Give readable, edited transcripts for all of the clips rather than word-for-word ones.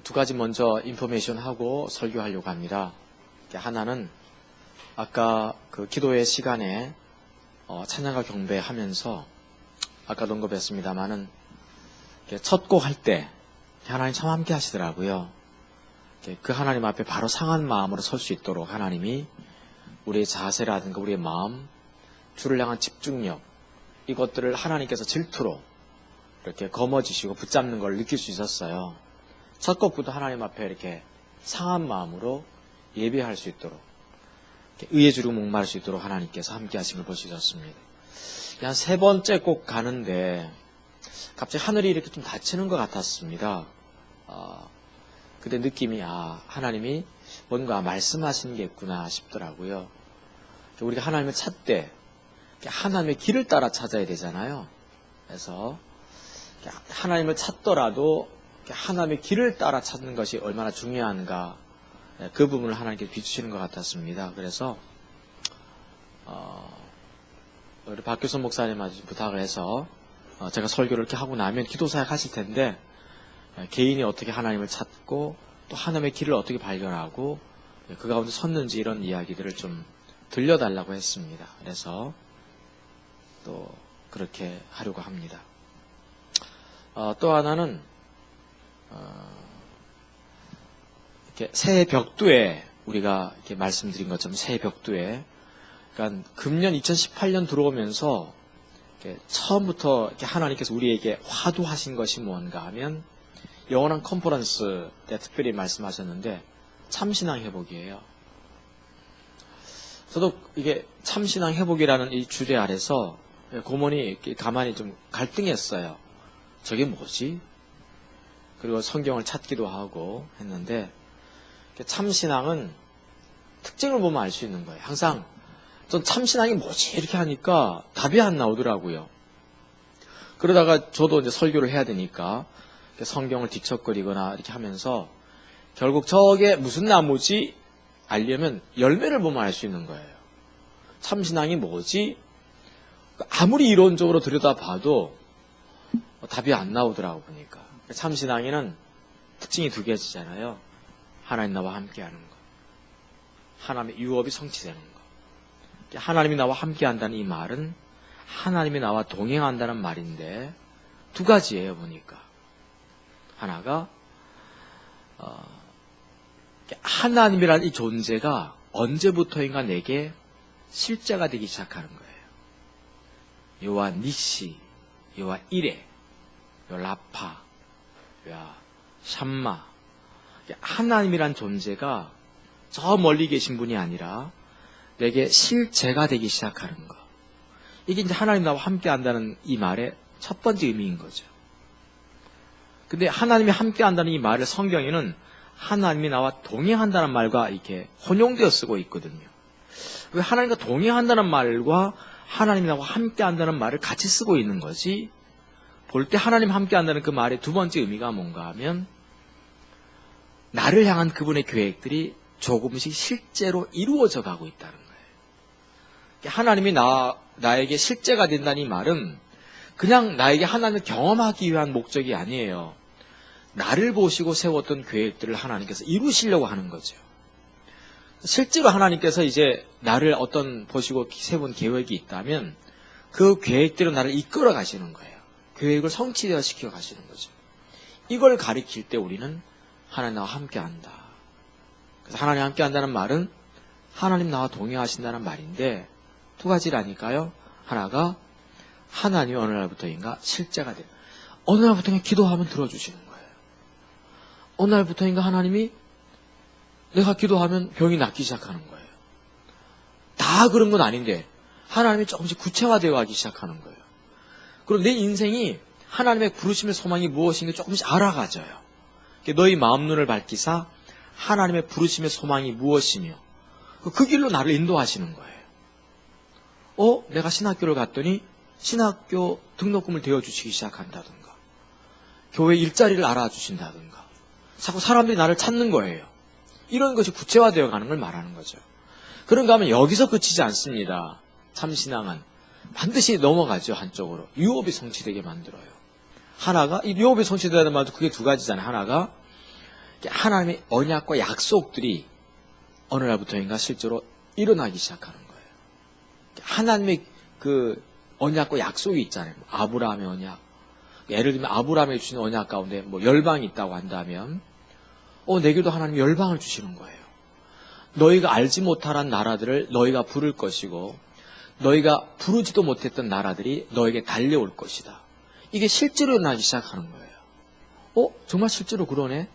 두 가지 먼저 인포메이션 하고 설교하려고 합니다. 하나는 아까 그 기도의 시간에 찬양과 경배하면서 아까도 언급했습니다만은 첫 곡 할 때 하나님 참 함께 하시더라고요. 그 하나님 앞에 바로 상한 마음으로 설 수 있도록 하나님이 우리의 자세라든가 우리의 마음, 주를 향한 집중력, 이것들을 하나님께서 질투로 이렇게 거머쥐시고 붙잡는 걸 느낄 수 있었어요. 첫 곡부터 하나님 앞에 이렇게 상한 마음으로 예배할 수 있도록, 의의 주로 목마를 수 있도록 하나님께서 함께 하신 걸 볼 수 있었습니다. 한 세 번째 곡 가는데 갑자기 하늘이 이렇게 좀 닫히는 것 같았습니다. 그때 느낌이 하나님이 뭔가 말씀하시는 게 있구나 싶더라고요. 우리가 하나님을 찾되 하나님의 길을 따라 찾아야 되잖아요. 그래서 하나님을 찾더라도 하나님의 길을 따라 찾는 것이 얼마나 중요한가, 그 부분을 하나님께 비추시는 것 같았습니다. 그래서 우리 박교선 목사님한테 부탁을 해서 제가 설교를 이렇게 하고 나면 기도사역 하실 텐데 개인이 어떻게 하나님을 찾고 또 하나님의 길을 어떻게 발견하고 그 가운데 섰는지 이런 이야기들을 좀 들려달라고 했습니다. 그래서 또 그렇게 하려고 합니다. 또 하나는 이렇게 새해 벽두에 우리가 이렇게 말씀드린 것처럼 새해 벽두에, 그러니까 금년 2018년 들어오면서 이렇게 처음부터 이렇게 하나님께서 우리에게 화두하신 것이 뭔가 하면 영원한 컨퍼런스 때 특별히 말씀하셨는데 참신앙 회복이에요. 저도 이게 참신앙 회복이라는 이 주제 아래서 고문이 이렇게 가만히 좀 갈등했어요. 저게 뭐지? 그리고 성경을 찾기도 하고 했는데 참신앙은 특징을 보면 알 수 있는 거예요. 항상 전 참신앙이 뭐지? 이렇게 하니까 답이 안 나오더라고요. 그러다가 저도 이제 설교를 해야 되니까 성경을 뒤척거리거나 이렇게 하면서 결국 저게 무슨 나무지? 알려면 열매를 보면 알 수 있는 거예요. 참신앙이 뭐지? 아무리 이론적으로 들여다봐도 답이 안 나오더라고 보니까. 참신앙에는 특징이 두 개지잖아요. 하나님 나와 함께하는 것, 하나님의 유업이 성취되는 것. 하나님이 나와 함께한다는 이 말은 하나님이 나와 동행한다는 말인데 두 가지예요 보니까. 하나가 하나님이라는 이 존재가 언제부터인가 내게 실제가 되기 시작하는 거예요. 요와 니시, 요와 이레, 요 라파, 요와 샴마. 하나님이란 존재가 저 멀리 계신 분이 아니라 내게 실제가 되기 시작하는 것. 이게 이제 하나님 나와 함께 한다는 이 말의 첫 번째 의미인 거죠. 근데 하나님이 함께 한다는 이 말을 성경에는 하나님이 나와 동행한다는 말과 이렇게 혼용되어 쓰고 있거든요. 왜 하나님과 동행한다는 말과 하나님이 나와 함께 한다는 말을 같이 쓰고 있는 거지? 볼 때 하나님 함께 한다는 그 말의 두 번째 의미가 뭔가 하면 나를 향한 그분의 계획들이 조금씩 실제로 이루어져 가고 있다는 거예요. 하나님이 나에게 실제가 된다는 이 말은 그냥 나에게 하나님을 경험하기 위한 목적이 아니에요. 나를 보시고 세웠던 계획들을 하나님께서 이루시려고 하는 거죠. 실제로 하나님께서 이제 나를 어떤 보시고 세운 계획이 있다면 그 계획대로 나를 이끌어 가시는 거예요. 계획을 성취되어 시켜 가시는 거죠. 이걸 가리킬 때 우리는 하나님 나와 함께 한다. 그래서 하나님 함께 한다는 말은 하나님 나와 동행하신다는 말인데 두 가지라니까요. 하나가 하나님이 어느 날부터인가 실제가 돼요. 어느 날부터인가 기도하면 들어주시는 거예요. 어느 날부터인가 하나님이 내가 기도하면 병이 낫기 시작하는 거예요. 다 그런 건 아닌데 하나님이 조금씩 구체화되어 가기 시작하는 거예요. 그리고 내 인생이 하나님의 부르심의 소망이 무엇인가 조금씩 알아가져요. 너희 마음 눈을 밝히사 하나님의 부르심의 소망이 무엇이며 그 길로 나를 인도하시는 거예요. 내가 신학교를 갔더니 신학교 등록금을 대어주시기 시작한다든가 교회 일자리를 알아주신다든가 자꾸 사람들이 나를 찾는 거예요. 이런 것이 구체화되어 가는 걸 말하는 거죠. 그런가 하면 여기서 그치지 않습니다. 참신앙은 반드시 넘어가죠. 한쪽으로 유업이 성취되게 만들어요. 하나가 이 유업이 성취되는 말도 그게 두 가지잖아요. 하나가 하나님의 언약과 약속들이 어느 날부터인가 실제로 일어나기 시작하는 거예요. 하나님의 그 언약과 약속이 있잖아요. 아브라함의 언약. 예를 들면 아브라함에 주신 언약 가운데 뭐 열방이 있다고 한다면 내게도 하나님 열방을 주시는 거예요. 너희가 알지 못한 나라들을 너희가 부를 것이고 너희가 부르지도 못했던 나라들이 너에게 달려올 것이다. 이게 실제로 일어나기 시작하는 거예요. 정말 실제로 그러네?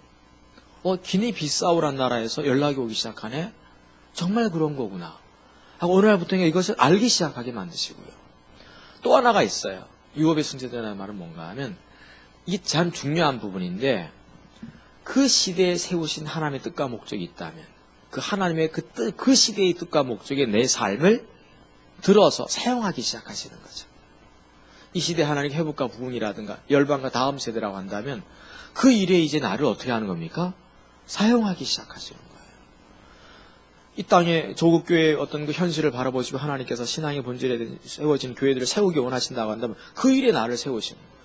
기니 비사우란 나라에서 연락이 오기 시작하네? 정말 그런 거구나. 하고 어느 날부터 이것을 알기 시작하게 만드시고요. 또 하나가 있어요. 유업의 순세대라는 말은 뭔가 하면 이게 참 중요한 부분인데 그 시대에 세우신 하나님의 뜻과 목적이 있다면 그 하나님의 그 시대의 뜻과 목적에 내 삶을 들어서 사용하기 시작하시는 거죠. 이 시대 하나님 회복과 부흥이라든가 열방과 다음 세대라고 한다면 그 일에 이제 나를 어떻게 하는 겁니까? 사용하기 시작하시는 거예요. 이 땅에 조국교회의 어떤 그 현실을 바라보시고 하나님께서 신앙의 본질에 세워진 교회들을 세우기 원하신다고 한다면 그 일에 나를 세우시는 거예요.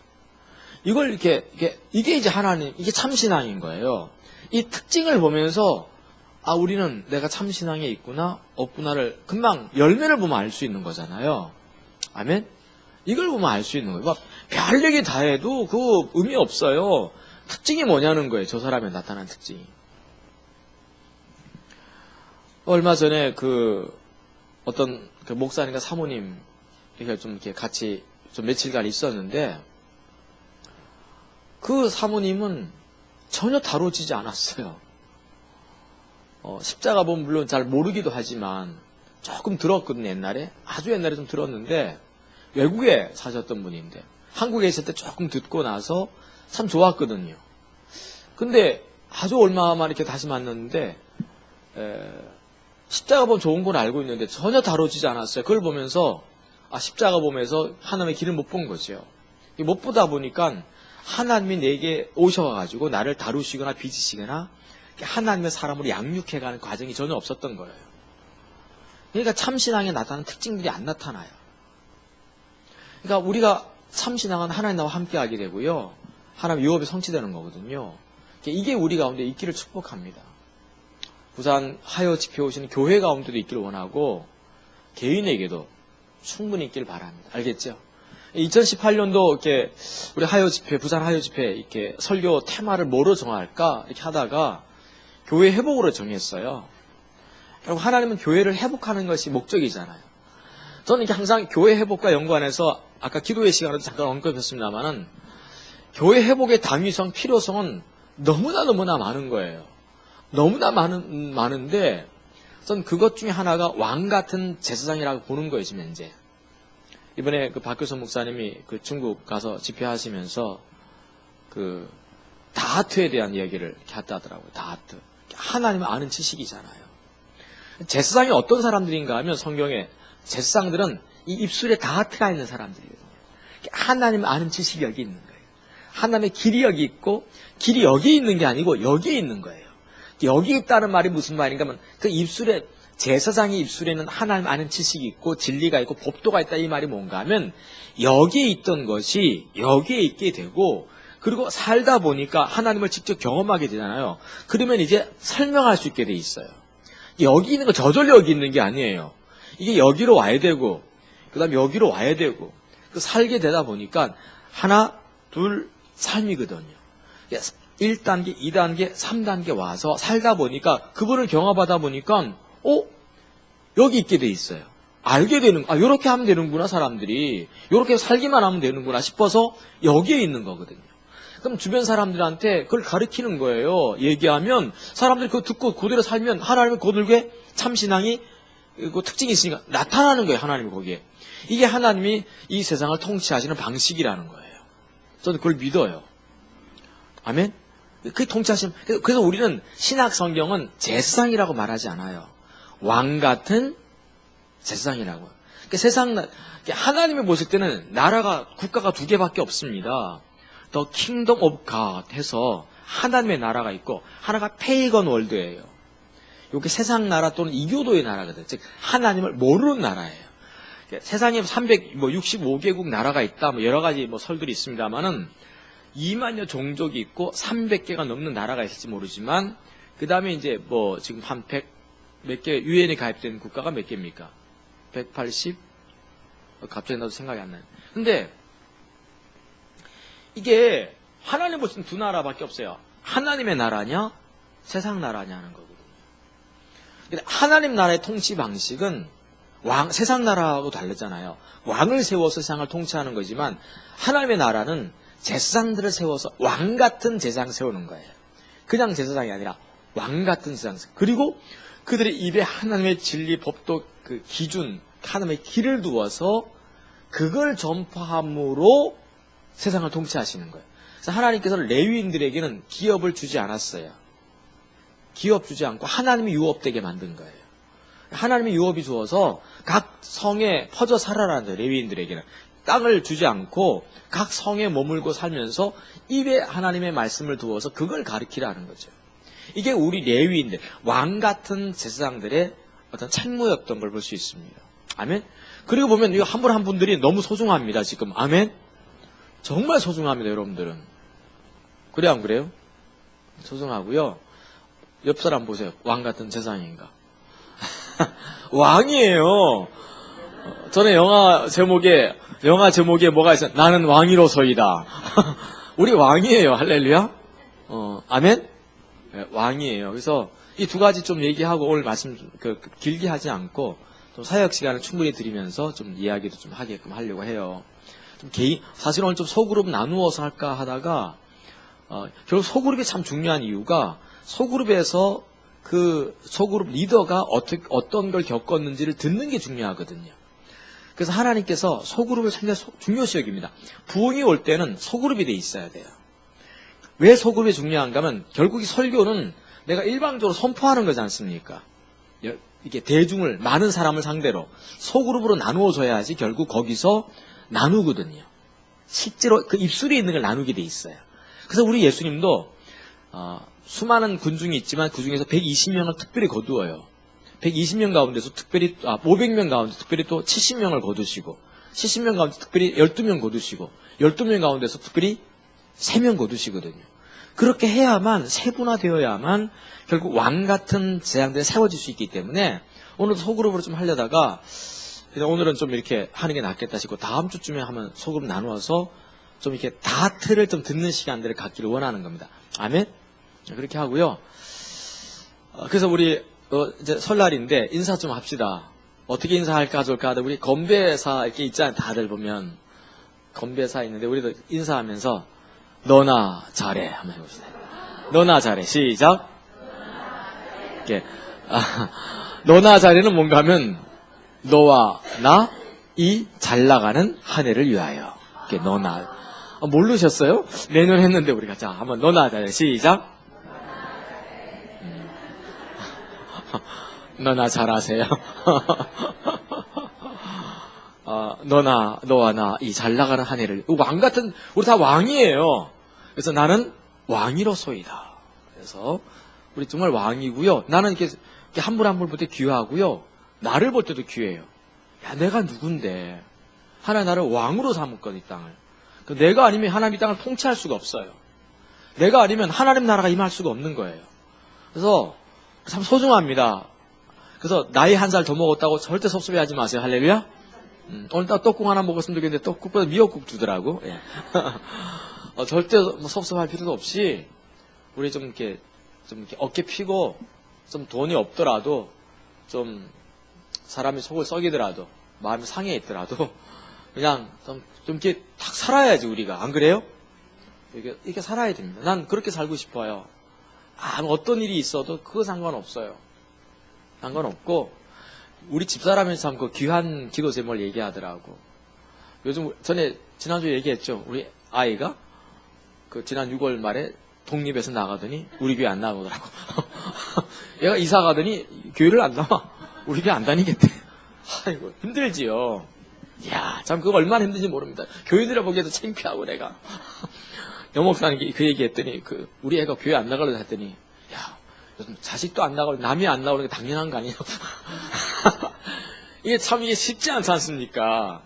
이걸 이게 이제 하나님, 이게 참신앙인 거예요. 이 특징을 보면서 우리는 내가 참신앙에 있구나, 없구나를 금방 열매를 보면 알 수 있는 거잖아요. 아멘? 이걸 보면 알 수 있는 거예요. 막 별 얘기 다 해도 그 의미 없어요. 특징이 뭐냐는 거예요. 저 사람에 나타난 특징이. 얼마 전에 어떤 목사님과 사모님 이렇게 같이 좀 며칠간 있었는데 그 사모님은 전혀 다뤄지지 않았어요. 십자가 보면 물론 잘 모르기도 하지만 조금 들었거든요. 옛날에. 아주 옛날에 좀 들었는데 외국에 사셨던 분인데 한국에 있을 때 조금 듣고 나서 참 좋았거든요. 근데 아주 얼마 만에 이렇게 다시 만났는데 십자가 보면 좋은 건 알고 있는데 전혀 다뤄지지 않았어요. 그걸 보면서 십자가 보면서 하나님의 길을 못 본 거죠. 못 보다 보니까 하나님이 내게 오셔가지고 나를 다루시거나 빚으시거나 하나님의 사람으로 양육해가는 과정이 전혀 없었던 거예요. 그러니까 참신앙에 나타나는 특징들이 안 나타나요. 그러니까 우리가 참신앙은 하나님 나와 함께하게 되고요. 하나님 유업이 성취되는 거거든요. 이게 우리 가운데 있기를 축복합니다. 부산 하여 집회 오시는 교회 가운데도 있기를 원하고 개인에게도 충분히 있기를 바랍니다. 알겠죠? 2018년도 이렇게 우리 하여 집회, 부산 하여 집회 이렇게 설교 테마를 뭐로 정할까 이렇게 하다가 교회 회복으로 정했어요. 결국 하나님은 교회를 회복하는 것이 목적이잖아요. 저는 이렇게 항상 교회 회복과 연관해서 아까 기도회 시간에도 잠깐 언급했습니다만은 교회 회복의 당위성, 필요성은 너무나 많은 거예요. 너무나 많은데 전 그것 중에 하나가 왕 같은 제사장이라고 보는 거예요, 지금 현재. 이번에 박교선 목사님이 중국 가서 집회하시면서 다하트에 대한 이야기를 이렇게 하더라고요. 다하트. 하나님을 아는 지식이잖아요. 제사장이 어떤 사람들인가 하면 성경에 제사장들은 이 입술에 다하트가 있는 사람들이거든요. 하나님을 아는 지식이 여기 있는 거예요. 하나님의 길이 여기 있고 길이 여기 있는 게 아니고 여기에 있는 거예요. 여기 있다는 말이 무슨 말인가 하면 그 입술에 제사장의 입술에는 하나님 아는 지식이 있고 진리가 있고 법도가 있다 이 말이 뭔가 하면 여기에 있던 것이 여기에 있게 되고 그리고 살다 보니까 하나님을 직접 경험하게 되잖아요. 그러면 이제 설명할 수 있게 돼 있어요. 여기 있는 거 저절로 여기 있는 게 아니에요. 이게 여기로 와야 되고 그 다음에 여기로 와야 되고 살게 되다 보니까 하나 둘 삶이거든요. 1단계, 2단계, 3단계 와서 살다 보니까 그분을 경험하다 보니까 여기 있게 돼 있어요. 알게 되는, 요렇게 하면 되는구나 사람들이. 요렇게 살기만 하면 되는구나 싶어서 여기에 있는 거거든요. 그럼 주변 사람들한테 그걸 가르치는 거예요. 얘기하면 사람들이 그거 듣고 그대로 살면 하나님의 거들게 참신앙이 그 특징이 있으니까 나타나는 거예요. 하나님이 거기에. 이게 하나님이 이 세상을 통치하시는 방식이라는 거예요. 저는 그걸 믿어요. 아멘? 그게 통치하시는, 그래서 우리는 신학 성경은 제사장이라고 말하지 않아요. 왕 같은 제사장이라고요. 그러니까 세상, 하나님이 보실 때는 나라가, 국가가 두 개밖에 없습니다. The Kingdom of God 해서 하나님의 나라가 있고, 하나가 페이건 월드예요. 이게 세상 나라 또는 이교도의 나라거든요. 즉, 하나님을 모르는 나라예요. 세상에 365개국 나라가 있다, 여러 가지 설들이 있습니다만은, 2만여 종족이 있고 300개가 넘는 나라가 있을지 모르지만 그 다음에 이제 뭐 지금 한 100 몇 개 유엔에 가입된 국가가 몇 개입니까? 180? 갑자기 나도 생각이 안 나요. 근데 이게 하나님 보시는 두 나라밖에 없어요. 하나님의 나라냐 세상 나라냐 하는 거거든요. 근데 하나님 나라의 통치 방식은 세상 나라하고 다르잖아요. 왕을 세워서 세상을 통치하는 거지만 하나님의 나라는 제사장들을 세워서 왕 같은 제사장 세우는 거예요. 그냥 제사장이 아니라 왕 같은 제사장. 그리고 그들의 입에 하나님의 진리, 법도, 그 기준, 하나님의 길을 두어서 그걸 전파함으로 세상을 통치하시는 거예요. 그래서 하나님께서는 레위인들에게는 기업을 주지 않았어요. 기업 주지 않고 하나님이 유업되게 만든 거예요. 하나님의 유업이 주어서 각 성에 퍼져 살아라는 거예요. 레위인들에게는. 땅을 주지 않고 각 성에 머물고 살면서 입에 하나님의 말씀을 두어서 그걸 가르치라는 거죠. 이게 우리 레위인들, 왕 같은 제사장들의 어떤 책무였던 걸 볼 수 있습니다. 아멘? 그리고 보면 한 분 한 분들이 너무 소중합니다, 지금. 아멘? 정말 소중합니다, 여러분들은. 그래, 안 그래요? 소중하고요. 옆 사람 보세요. 왕 같은 제사장인가? 왕이에요. 전에 영화 제목에 뭐가 있어요? 나는 왕이로서이다. 우리 왕이에요. 할렐루야? 아멘? 네, 왕이에요. 그래서 이 두 가지 좀 얘기하고 오늘 말씀 길게 하지 않고 좀 사역 시간을 충분히 드리면서 좀 이야기도 좀 하게끔 하려고 해요. 좀 사실 오늘 좀 소그룹 나누어서 할까 하다가 결국 소그룹이 참 중요한 이유가 소그룹에서 그 소그룹 리더가 어떤 걸 겪었는지를 듣는 게 중요하거든요. 그래서 하나님께서 소그룹을 상당히 중요시 여깁니다. 부흥이 올 때는 소그룹이 돼 있어야 돼요. 왜 소그룹이 중요한가 하면 결국 이 설교는 내가 일방적으로 선포하는 거지 않습니까? 이게 대중을, 많은 사람을 상대로 소그룹으로 나누어져야지 결국 거기서 나누거든요. 실제로 그 입술에 있는 걸 나누게 돼 있어요. 그래서 우리 예수님도 수많은 군중이 있지만 그 중에서 120명을 특별히 거두어요. 120명 가운데서 특별히 500명 가운데 특별히 또 70명을 거두시고 70명 가운데 특별히 12명 거두시고 12명 가운데서 특별히 3명 거두시거든요. 그렇게 해야만 세분화되어야만 결국 왕 같은 제사장들이 세워질 수 있기 때문에 오늘도 소그룹으로 좀 하려다가 오늘은 좀 이렇게 하는 게 낫겠다 싶고 다음 주쯤에 하면 소그룹 나누어서 좀 이렇게 다트를 좀 듣는 시간들을 갖기를 원하는 겁니다. 아멘? 그렇게 하고요. 그래서 우리 이제 설날인데 인사 좀 합시다. 어떻게 인사할까 좋을까 하다 우리 건배사 이렇게 있잖아요. 다들 보면 건배사 있는데 우리도 인사하면서 너나 잘해 한번 해봅시다. 너나 잘해. 시작. 이렇게 너나 잘해는 뭔가 하면 너와 나 이 잘 나가는 한 해를 위하여. 이렇게 너나 모르셨어요? 내년 했는데 우리가 자 한번 너나 잘해. 시작. 너나 잘하세요. 너와 나 이 잘 나가는 한 해를 왕 같은 우리 다 왕이에요. 그래서 나는 왕이로소이다. 그래서 우리 정말 왕이고요. 나는 이렇게 한 분 한 분 볼 때 귀하고요. 나를 볼 때도 귀해요. 야, 내가 누군데 하나님 나를 왕으로 삼았거든 이 땅을. 내가 아니면 하나님 이 땅을 통치할 수가 없어요. 내가 아니면 하나님 나라가 임할 수가 없는 거예요. 그래서 참 소중합니다. 그래서 나이 한 살 더 먹었다고 절대 섭섭해하지 마세요. 할렐루야. 오늘 떡국 하나 먹었으면 좋겠는데 떡국보다 미역국 주더라고. 예. 절대 뭐 섭섭할 필요도 없이 우리 좀 이렇게 어깨 피고 좀 돈이 없더라도 좀 사람이 속을 썩이더라도 마음이 상해 있더라도 그냥 좀 이렇게 딱 살아야지 우리가 안 그래요? 이렇게 살아야 됩니다. 난 그렇게 살고 싶어요. 어떤 일이 있어도 그거 상관없어요. 상관없고 우리 집사람이 참 그 귀한 기도 제목을 얘기하더라고. 요즘 전에 지난주에 얘기했죠. 우리 아이가 그 지난 6월 말에 독립해서 나가더니 우리 교회 안 나오더라고. 얘가 이사 가더니 교회를 안 나와. 우리 교회 안 다니겠대. 아이고 힘들지요. 이야 참 그거 얼마나 힘든지 모릅니다. 교인들을 보기에도 창피하고 내가 여목사는 그 얘기했더니 우리 애가 교회 안 나가려고 했더니 야 요즘 자식도 안 나가고 남이 안 나오는 게 당연한 거 아니냐고. 이게 참 이게 쉽지 않지 않습니까?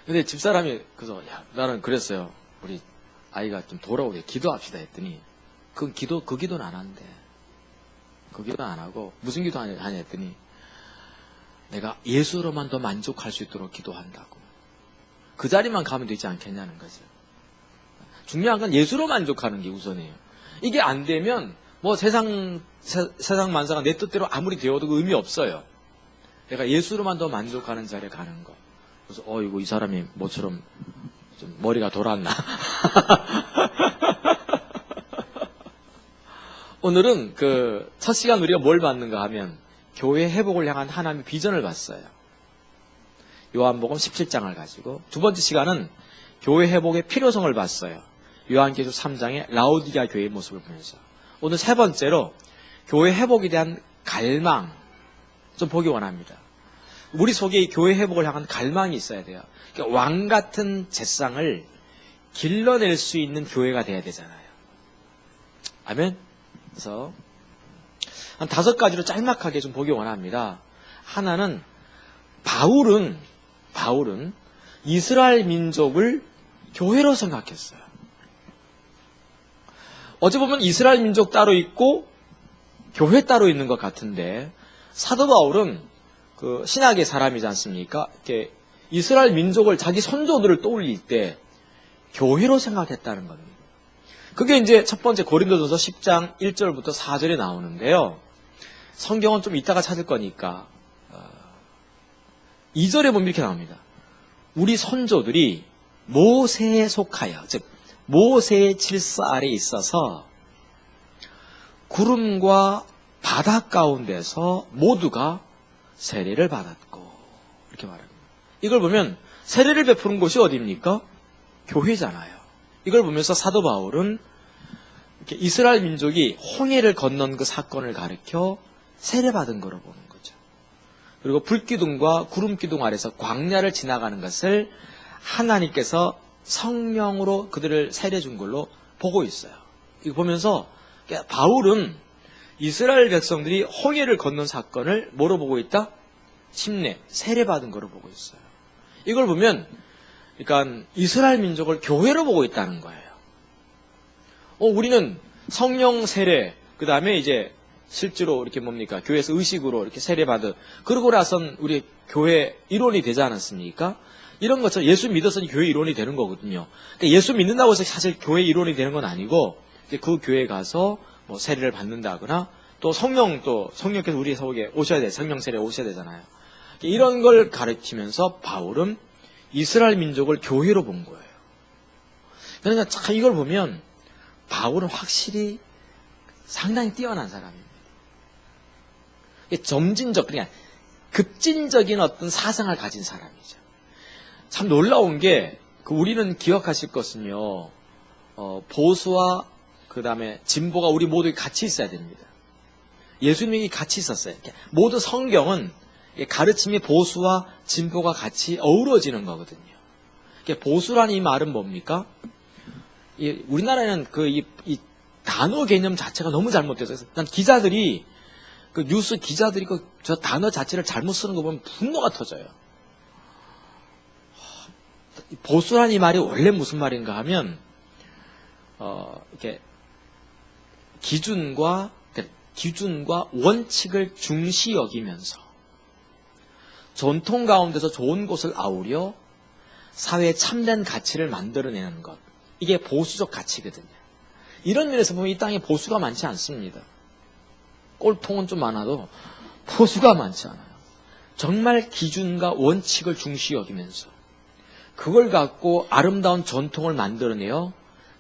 근데 집사람이 그래서 야 나는 그랬어요. 우리 아이가 좀 돌아오게 기도합시다 했더니 그 기도는 안 한대. 그 기도는 안 하고 무슨 기도 하냐 했더니 내가 예수로만 더 만족할 수 있도록 기도한다고. 그 자리만 가면 되지 않겠냐는 거죠. 중요한 건 예수로 만족하는 게 우선이에요. 이게 안 되면 뭐 세상 만사가 내 뜻대로 아무리 되어도 의미 없어요. 내가 예수로만 더 만족하는 자리에 가는 거. 그래서 이거 이 사람이 뭐처럼 좀 머리가 돌았나. 오늘은 그 첫 시간 우리가 뭘 봤는가 하면 교회 회복을 향한 하나님의 비전을 봤어요. 요한복음 17장을 가지고. 두 번째 시간은 교회 회복의 필요성을 봤어요. 요한계시록 3장의 라오디게아 교회의 모습을 보면서. 오늘 세 번째로 교회 회복에 대한 갈망 좀 보기 원합니다. 우리 속에 교회 회복을 향한 갈망이 있어야 돼요. 그러니까 왕 같은 제상을 길러낼 수 있는 교회가 돼야 되잖아요. 아멘? 그래서 한 5가지로 짤막하게 좀 보기 원합니다. 하나는 바울은 이스라엘 민족을 교회로 생각했어요. 어찌 보면 이스라엘 민족 따로 있고 교회 따로 있는 것 같은데 사도 바울은 그 신학의 사람이지 않습니까? 이렇게 이스라엘 민족을 자기 선조들을 떠올릴 때 교회로 생각했다는 겁니다. 그게 이제 첫 번째 고린도전서 10장 1절부터 4절에 나오는데요. 성경은 좀 이따가 찾을 거니까 2절에 보면 이렇게 나옵니다. 우리 선조들이 모세에 속하여, 즉 모세의 질서 아래에 있어서 구름과 바다 가운데서 모두가 세례를 받았고, 이렇게 말합니다. 이걸 보면 세례를 베푸는 곳이 어디입니까? 교회잖아요. 이걸 보면서 사도 바울은 이렇게 이스라엘 민족이 홍해를 건넌 그 사건을 가리켜 세례받은 거로 보는 거죠. 그리고 불기둥과 구름기둥 아래서 광야를 지나가는 것을 하나님께서 성령으로 그들을 세례 준 걸로 보고 있어요. 이거 보면서 바울은 이스라엘 백성들이 홍해를 건넌 사건을 뭐로 보고 있다? 침례, 세례받은 거로 보고 있어요. 이걸 보면 그러니까 이스라엘 민족을 교회로 보고 있다는 거예요. 우리는 성령 세례, 그 다음에 이제 실제로 이렇게 뭡니까? 교회에서 의식으로 이렇게 세례받은, 그러고 나선 우리 교회 일원이 되지 않았습니까? 이런 것처럼 예수 믿었으니 교회 일원이 되는 거거든요. 그러니까 예수 믿는다고 해서 사실 교회 일원이 되는 건 아니고, 그 교회에 가서 뭐 세례를 받는다거나, 또 성령께서 우리 속에 오셔야 돼. 성령 세례 오셔야 되잖아요. 이런 걸 가르치면서 바울은 이스라엘 민족을 교회로 본 거예요. 그러니까 참 이걸 보면 바울은 확실히 상당히 뛰어난 사람입니다. 점진적, 그러니까 급진적인 어떤 사상을 가진 사람이죠. 참 놀라운 게 우리는 기억하실 것은요. 보수와 그 다음에 진보가 우리 모두 같이 있어야 됩니다. 예수님이 같이 있었어요. 모두 성경은 가르침이 보수와 진보가 같이 어우러지는 거거든요. 보수라는 이 말은 뭡니까? 우리나라에는 이 단어 개념 자체가 너무 잘못돼서, 난 기자들이, 뉴스 기자들이 저 단어 자체를 잘못 쓰는 거 보면 분노가 터져요. 보수라는 이 말이 원래 무슨 말인가 하면, 이렇게 기준과 원칙을 중시 여기면서 전통 가운데서 좋은 것을 아우려 사회에 참된 가치를 만들어내는 것. 이게 보수적 가치거든요. 이런 면에서 보면 이 땅에 보수가 많지 않습니다. 꼴통은 좀 많아도 보수가 많지 않아요. 정말 기준과 원칙을 중시 여기면서 그걸 갖고 아름다운 전통을 만들어내어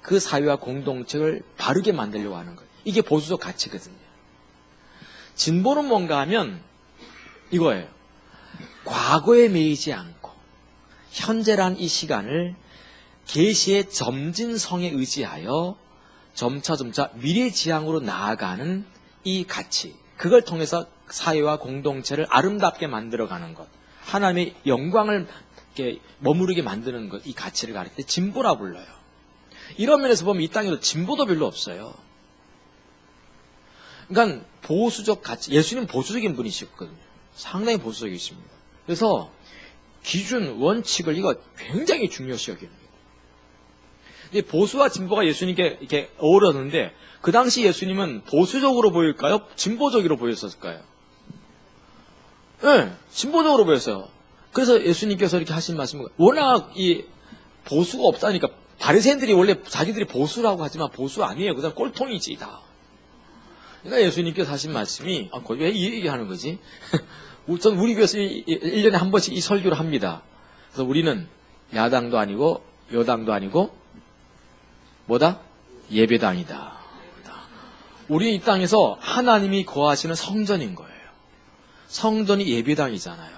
그 사회와 공동체를 바르게 만들려고 하는 거예요. 이게 보수적 가치거든요. 진보는 뭔가 하면 이거예요. 과거에 매이지 않고 현재란 이 시간을 계시의 점진성에 의지하여 점차 미래지향으로 나아가는 이 가치, 그걸 통해서 사회와 공동체를 아름답게 만들어가는 것, 하나님의 영광을 이렇게 머무르게 만드는 것, 이 가치를 가리킬 때 진보라 불러요. 이런 면에서 보면 이 땅에도 진보도 별로 없어요. 그러니까 보수적 가치, 예수님 보수적인 분이셨거든요. 상당히 보수적이십니다. 그래서 기준, 원칙을 이거 굉장히 중요시 여깁니다. 이 보수와 진보가 예수님께 이렇게 어우러졌는데 그 당시 예수님은 보수적으로 보일까요? 진보적으로 보였을까요? 네, 진보적으로 보였어요. 그래서 예수님께서 이렇게 하신 말씀은 워낙 이 보수가 없다니까 바리새인들이 원래 자기들이 보수라고 하지만 보수 아니에요. 그냥 꼴통이지 다. 그러니까 예수님께서 하신 말씀이 왜 이 얘기하는 거지? 우선 우리 교회에서 1년에 한 번씩 이 설교를 합니다. 그래서 우리는 야당도 아니고 여당도 아니고 뭐다? 예배당이다. 우리 이 땅에서 하나님이 거하시는 성전인 거예요. 성전이 예배당이잖아요.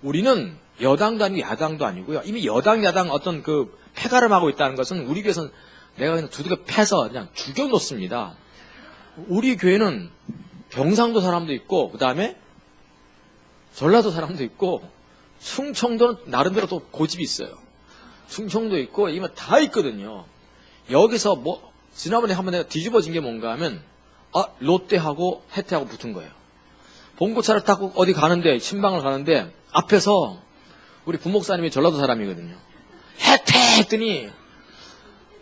우리는 여당도 아니고 야당도 아니고요. 이미 여당, 야당 어떤 그 패가름하고 있다는 것은 우리 교회에서는 내가 그냥 두들겨 패서 그냥 죽여놓습니다. 우리 교회는 경상도 사람도 있고, 그 다음에 전라도 사람도 있고, 충청도는 나름대로 또 고집이 있어요. 충청도 있고, 이면 다 있거든요. 여기서 뭐, 지난번에 한번 내가 뒤집어진 게 뭔가 하면, 롯데하고 혜태하고 붙은 거예요. 봉고차를 타고 어디 가는데, 신방을 가는데, 앞에서 우리 부목사님이 전라도 사람이거든요. 혜태! 했더니,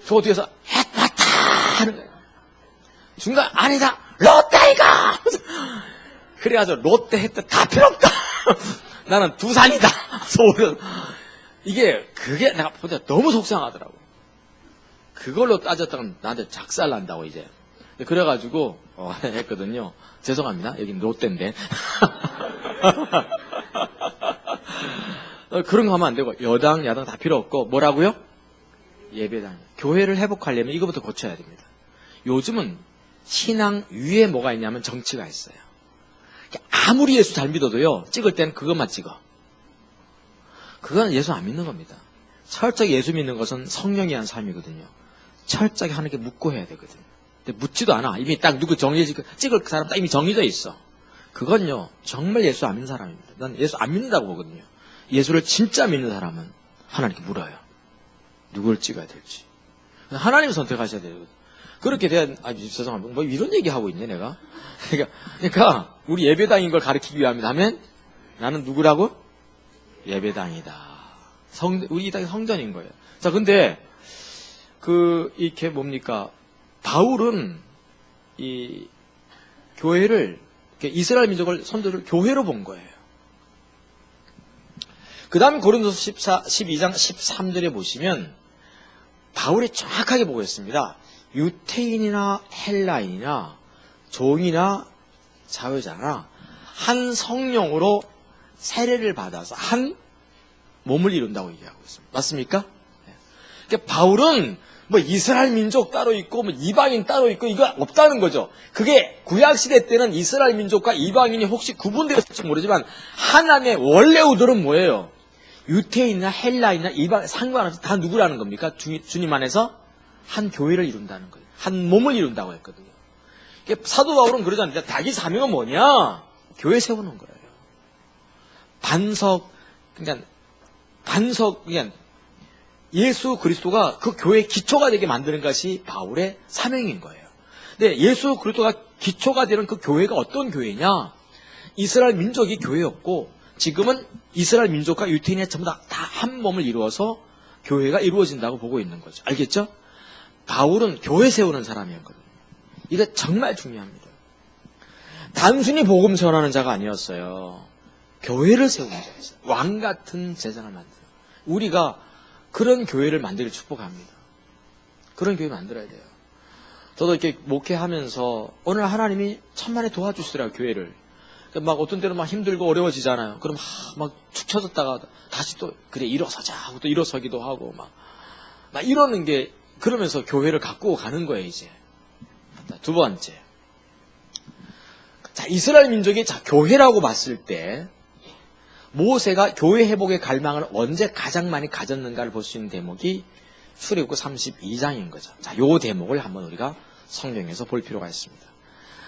저 뒤에서 혜태 맞다! 하는 거예요. 중간, 아니다! 롯데이가! 그래가지고 롯데 혜태 다 필요 없다! 나는 두산이다! 그게 내가 보자 너무 속상하더라고. 그걸로 따졌다가 나한테 작살난다고 이제. 그래가지고 했거든요. 죄송합니다. 여긴 롯데인데. 그런 거 하면 안 되고 여당 야당 다 필요 없고 뭐라고요? 예배당. 교회를 회복하려면 이거부터 고쳐야 됩니다. 요즘은 신앙 위에 뭐가 있냐면 정치가 있어요. 아무리 예수 잘 믿어도요, 찍을 때는 그것만 찍어. 그건 예수 안 믿는 겁니다. 철저히 예수 믿는 것은 성령이 한 삶이거든요. 철저하게 하나님께 묻고 해야 되거든요. 근데 묻지도 않아. 이미 딱 누구 찍을 사람 딱 이미 정해져 있어. 그건요, 정말 예수 안 믿는 사람입니다. 난 예수 안 믿는다고 보거든요. 예수를 진짜 믿는 사람은 하나님께 물어요. 누굴 찍어야 될지. 하나님 선택하셔야 돼요. 그렇게 돼야, 죄송합니다. 뭐 이런 얘기 하고 있네, 내가. 그러니까, 우리 예배당인 걸 가르치기 위함이다 하면, 나는 누구라고? 예배당이다. 우리 이 땅이 성전인 거예요. 자, 근데, 이렇게 뭡니까? 바울은, 이, 교회를, 이스라엘 민족을, 선조를 교회로 본 거예요. 그 다음에 고린도서 12장 13절에 보시면, 바울이 정확하게 보고 있습니다. 유태인이나 헬라인이나 종이나 자유자나 한 성령으로 세례를 받아서 한 몸을 이룬다고 얘기하고 있습니다. 맞습니까? 그러니까 바울은 뭐 이스라엘 민족 따로 있고 뭐 이방인 따로 있고 이거 없다는 거죠. 그게 구약시대 때는 이스라엘 민족과 이방인이 혹시 구분되었을지 모르지만 하나님의 원래 의도는 뭐예요? 유태인이나 헬라인이나 이방 상관없이 다 누구라는 겁니까? 주님 안에서 한 교회를 이룬다는 거예요. 한 몸을 이룬다고 했거든요. 사도 바울은 그러잖아요. 자기 사명은 뭐냐? 교회 세우는 거예요. 그러니까 예수 그리스도가 그 교회의 기초가 되게 만드는 것이 바울의 사명인 거예요. 근데 예수 그리스도가 기초가 되는 그 교회가 어떤 교회냐? 이스라엘 민족이 교회였고 지금은 이스라엘 민족과 유태인이 전부 다 한 몸을 이루어서 교회가 이루어진다고 보고 있는 거죠. 알겠죠? 바울은 교회 세우는 사람이었거든요. 이거 정말 중요합니다. 단순히 복음 전하는 자가 아니었어요. 교회를 세우는 자였어요. 왕 같은 제장을 만드는. 우리가 그런 교회를 만들길 축복합니다. 그런 교회 만들어야 돼요. 저도 이렇게 목회하면서 오늘 하나님이 천만에 도와주시더라고요, 교회를. 막 어떤 때는 막 힘들고 어려워지잖아요. 그럼 막 축 처졌다가 다시 또 그래 일어서자 하고 또 일어서기도 하고 막 이러는 게 그러면서 교회를 갖고 가는 거예요, 이제. 두 번째. 자, 이스라엘 민족이 교회라고 봤을 때 모세가 교회 회복의 갈망을 언제 가장 많이 가졌는가를 볼 수 있는 대목이 출애굽기 32장인 거죠. 자, 요 대목을 한번 우리가 성경에서 볼 필요가 있습니다.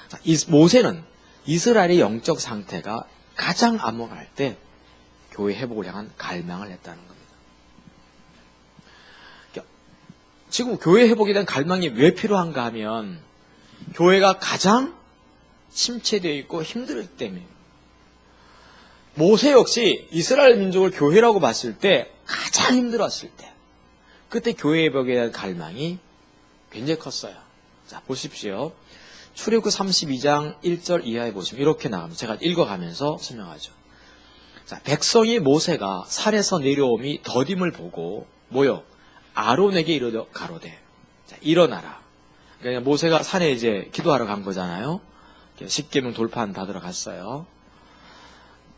자, 모세는 이스라엘의 영적 상태가 가장 암울할 때 교회 회복을 향한 갈망을 했다는 겁니다. 지금 교회 회복에 대한 갈망이 왜 필요한가 하면 교회가 가장 침체되어 있고 힘들 때문에 모세 역시 이스라엘 민족을 교회라고 봤을 때 가장 힘들었을 때 그때 교회 회복에 대한 갈망이 굉장히 컸어요. 자, 보십시오. 출애굽기 32장 1절 이하에 보시면 이렇게 나갑니다. 제가 읽어가면서 설명하죠. 자, 백성이 모세가 산에서 내려옴이 더딤을 보고 뭐요? 아론에게 이르러 가로되. 자, 일어나라. 그러니까 모세가 산에 이제 기도하러 간 거잖아요. 십계명 돌판 받으러 갔어요.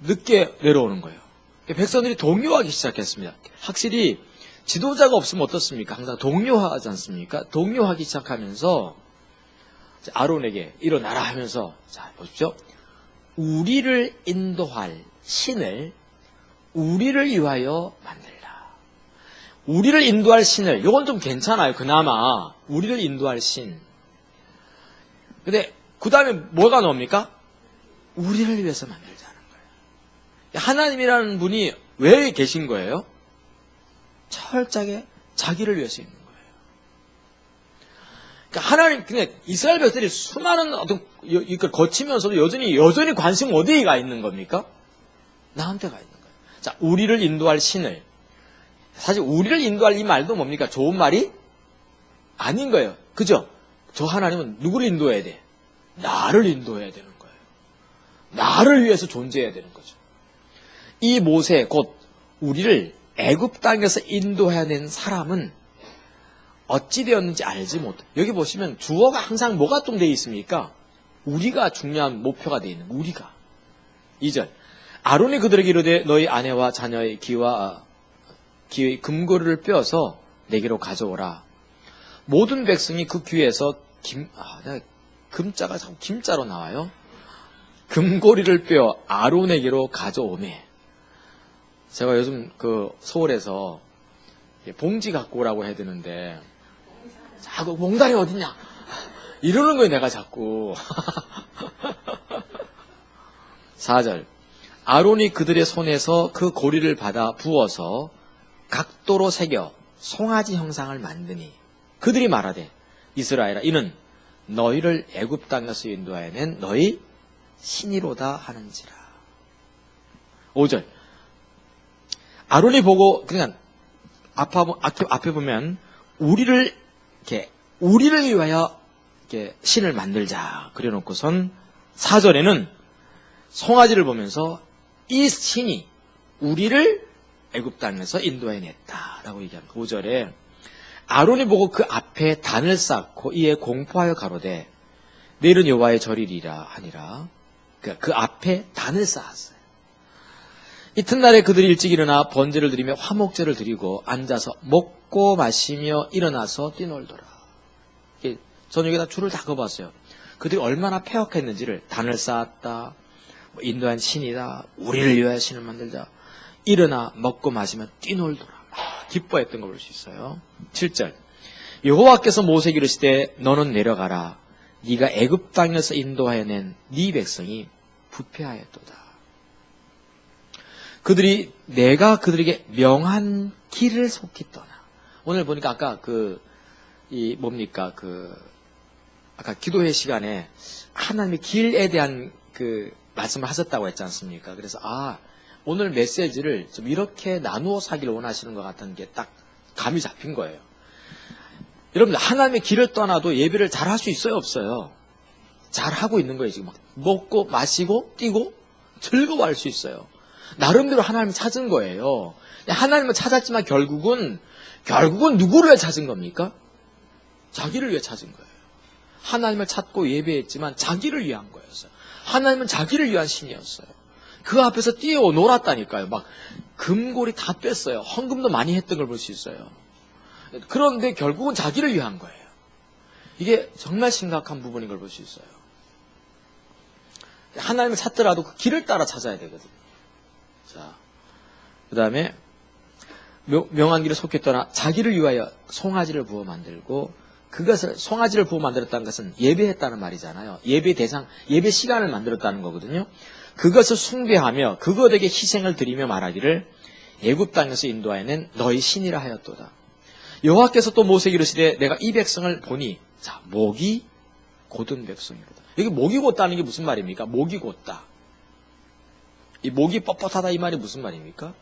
늦게 내려오는 거예요. 백성들이 동요하기 시작했습니다. 확실히 지도자가 없으면 어떻습니까? 항상 동요하지 않습니까? 동요하기 시작하면서 아론에게 일어나라 하면서, 자, 보십시오. 우리를 인도할 신을 우리를 위하여 만들라. 우리를 인도할 신을, 이건 좀 괜찮아요. 그나마 우리를 인도할 신. 근데 그 다음에 뭐가 나옵니까? 우리를 위해서 만들자는 거예요. 하나님이라는 분이 왜 계신 거예요? 철저하게 자기를 위해서 있는 거예요. 그러니까 하나님, 그냥 이스라엘 백성들이 수많은 어떤 이걸 거치면서도 여전히 관심 어디에 가 있는 겁니까? 나한테 가 있는 거예요. 자, 우리를 인도할 신을. 사실 우리를 인도할 이 말도 뭡니까? 좋은 말이 아닌 거예요. 그죠? 저 하나님은 누구를 인도해야 돼? 나를 인도해야 되는 거예요. 나를 위해서 존재해야 되는 거죠. 이 모세, 곧 우리를 애굽 땅에서 인도해야 되는 사람은 어찌 되었는지 알지 못해. 여기 보시면 주어가 항상 뭐가 좀 되어 있습니까? 우리가 중요한 목표가 되어 있는 우리가. 2절. 아론이 그들에게 이르되 너희 아내와 자녀의 귀의 금고리를 빼어서 내게로 가져오라. 모든 백성이 그 귀에서 금자가 자꾸 김자로 나와요. 금고리를 빼어 아론에게로 가져오매. 제가 요즘 서울에서 봉지 갖고 오라고 해야 되는데 자꾸 몽다리 어딨냐 이러는 거예요. 내가 자꾸. 4절. 아론이 그들의 손에서 그 고리를 받아 부어서 각도로 새겨 송아지 형상을 만드니 그들이 말하되 이스라엘아 이는 너희를 애굽 땅에서 인도하여 낸 너희 신이로다 하는지라. 5절. 아론이 보고 그냥 앞에 보면 우리를 위하여 이렇게 신을 만들자 그려놓고선 4절에는 송아지를 보면서 이 신이 우리를 애굽 땅에서 인도해냈다라고 얘기합니다. 5절에 아론이 보고 그 앞에 단을 쌓고 이에 공포하여 가로되 내일은 여호와의 절이리라 하니라. 그 앞에 단을 쌓았어요. 이튿날에 그들이 일찍 일어나 번제를 드리며 화목제를 드리고 앉아서 먹고 마시며 일어나서 뛰놀더라. 저녁에다 줄을 다 그어봤어요. 그들이 얼마나 폐역했는지를. 단을 쌓았다, 인도한 신이다, 우리를 위하여 신을 만들자, 일어나 먹고 마시며 뛰놀더라. 기뻐했던 걸 볼 수 있어요. 7절. 여호와께서 모세에게 이르시되 너는 내려가라. 네가 애굽 땅에서 인도하여 낸 네 백성이 부패하였도다. 그들이 내가 그들에게 명한 길을 속히 떠나. 오늘 보니까 아까 아까 기도회 시간에 하나님의 길에 대한 말씀을 하셨다고 했지 않습니까? 그래서 오늘 메시지를 좀 이렇게 나누어서 하기를 원하시는 것 같은 게 딱 감이 잡힌 거예요. 여러분들 하나님의 길을 떠나도 예배를 잘 할 수 있어요, 없어요? 잘 하고 있는 거예요. 지금 막 먹고 마시고 뛰고 즐거워할 수 있어요. 나름대로 하나님을 찾은 거예요. 하나님을 찾았지만 결국은 누구를 위해 찾은 겁니까? 자기를 위해 찾은 거예요. 하나님을 찾고 예배했지만 자기를 위한 거였어요. 하나님은 자기를 위한 신이었어요. 그 앞에서 뛰어 놀았다니까요. 막 금고리 다 뺐어요. 헌금도 많이 했던 걸 볼 수 있어요. 그런데 결국은 자기를 위한 거예요. 이게 정말 심각한 부분인 걸 볼 수 있어요. 하나님을 찾더라도 그 길을 따라 찾아야 되거든요. 자, 그 다음에 명한 길을 속히 떠나 자기를 위하여 송아지를 부어 만들고, 그것을 송아지를 부어 만들었다는 것은 예배했다는 말이잖아요. 예배 시간을 만들었다는 거거든요. 그것을 숭배하며 그것에게 희생을 드리며 말하기를 애굽 땅에서 인도하여 낸 너희 신이라 하였도다. 여호와께서 또 모세에게 이르시되 내가 이 백성을 보니, 자, 목이 곧은 백성이로다. 여기 목이 곧다는 게 무슨 말입니까? 목이 곧다. 이 목이 뻣뻣하다 이 말이 무슨 말입니까?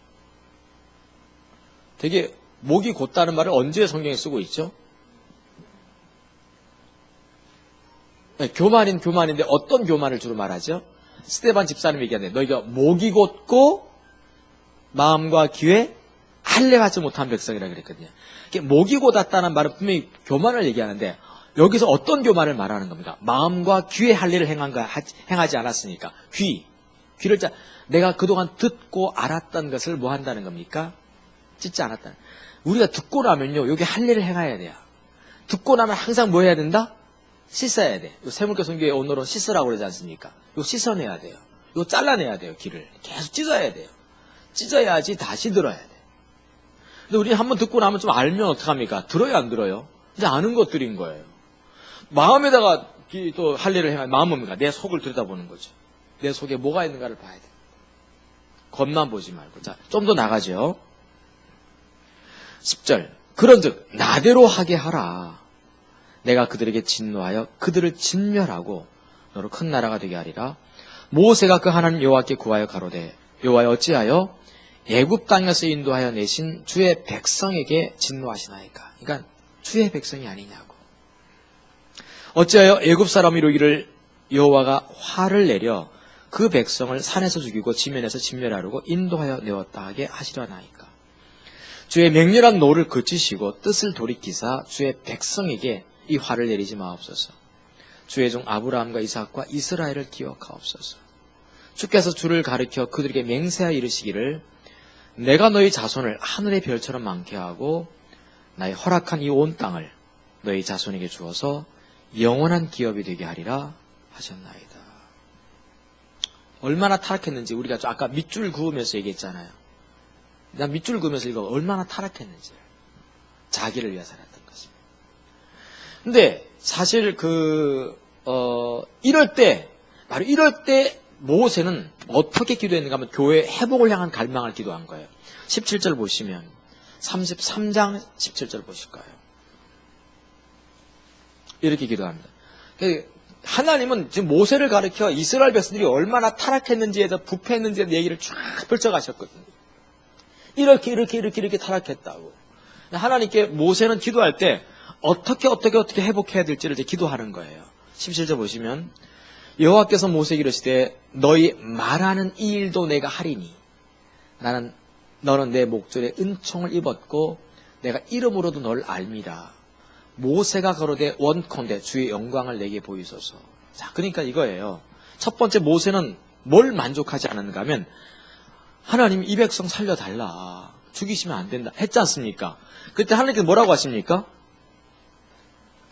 되게 목이 곧다는 말을 언제 성경에 쓰고 있죠? 네, 교만인데 어떤 교만을 주로 말하죠? 스데반 집사님이 얘기하는데 너희가 목이 곧고 마음과 귀에 할례하지 못한 백성이라 그랬거든요. 목이 곧았다는 말은 분명히 교만을 얘기하는데 여기서 어떤 교만을 말하는 겁니까? 마음과 귀에 할례를 행하지 않았으니까 귀를 내가 그동안 듣고 알았던 것을 뭐 한다는 겁니까? 찢지 않았다는. 우리가 듣고 나면요 여기 할례를 행해야 돼요. 듣고 나면 항상 뭐 해야 된다? 씻어야 돼. 세물교 성교의 오늘은 씻으라고 그러지 않습니까? 이거 씻어내야 돼요. 이거 잘라내야 돼요. 귀를 계속 찢어야 돼요. 찢어야지 다시 들어야 돼. 근데 우리 한번 듣고 나면 좀 알면 어떡합니까? 들어요 안 들어요? 이제 아는 것들인 거예요. 마음에다가 또 할례를 행하면 마음은 뭡니까? 내 속을 들여다보는 거죠. 내 속에 뭐가 있는가를 봐야 돼. 겉만 보지 말고. 자, 좀 더 나가죠. 10절. 그런즉 나대로 하게 하라. 내가 그들에게 진노하여 그들을 진멸하고 너로 큰 나라가 되게 하리라. 모세가 그 하나님 여호와께 구하여 가로되 여호와여 어찌하여 애굽 땅에서 인도하여 내신 주의 백성에게 진노하시나이까. 그러니까 주의 백성이 아니냐고. 어찌하여 애굽 사람이 이루기를 여호와가 화를 내려 그 백성을 산에서 죽이고 지면에서 진멸하려고 인도하여 내었다 하게 하시려나이까. 주의 맹렬한 노를 그치시고 뜻을 돌이키사 주의 백성에게 이 화를 내리지 마옵소서. 주의 종 아브라함과 이삭과 이스라엘을 기억하옵소서. 주께서 주를 가르쳐 그들에게 맹세하여 이르시기를 내가 너희 자손을 하늘의 별처럼 많게 하고 나의 허락한 이 온 땅을 너희 자손에게 주어서 영원한 기업이 되게 하리라 하셨나이다. 얼마나 타락했는지 우리가 아까 밑줄 그으면서 얘기했잖아요. 난 밑줄 그으면서 이거 얼마나 타락했는지 자기를 위해 살았던 것입니다. 근데 사실 이럴 때 모세는 어떻게 기도했는가 하면 교회 회복을 향한 갈망을 기도한 거예요. 17절 보시면 33장 17절 보실까요? 이렇게 기도합니다. 하나님은 지금 모세를 가르쳐 이스라엘 백성들이 얼마나 타락했는지에 대해서 부패했는지에 대한 얘기를 쫙 펼쳐가셨거든요. 이렇게 타락했다고. 하나님께 모세는 기도할 때 어떻게 회복해야 될지를 이제 기도하는 거예요. 17절 보시면 여호와께서 모세에게 이르시되 너희 말하는 이 일도 내가 하리니 너는 내 목전에 은총을 입었고 내가 이름으로도 너를 알미라. 모세가 가로되 원컨대 주의 영광을 내게 보이소서. 자, 그러니까 이거예요. 첫 번째 모세는 뭘 만족하지 않았는가 하면 하나님 이 백성 살려달라. 죽이시면 안 된다. 했지 않습니까? 그때 하나님께서 뭐라고 하십니까?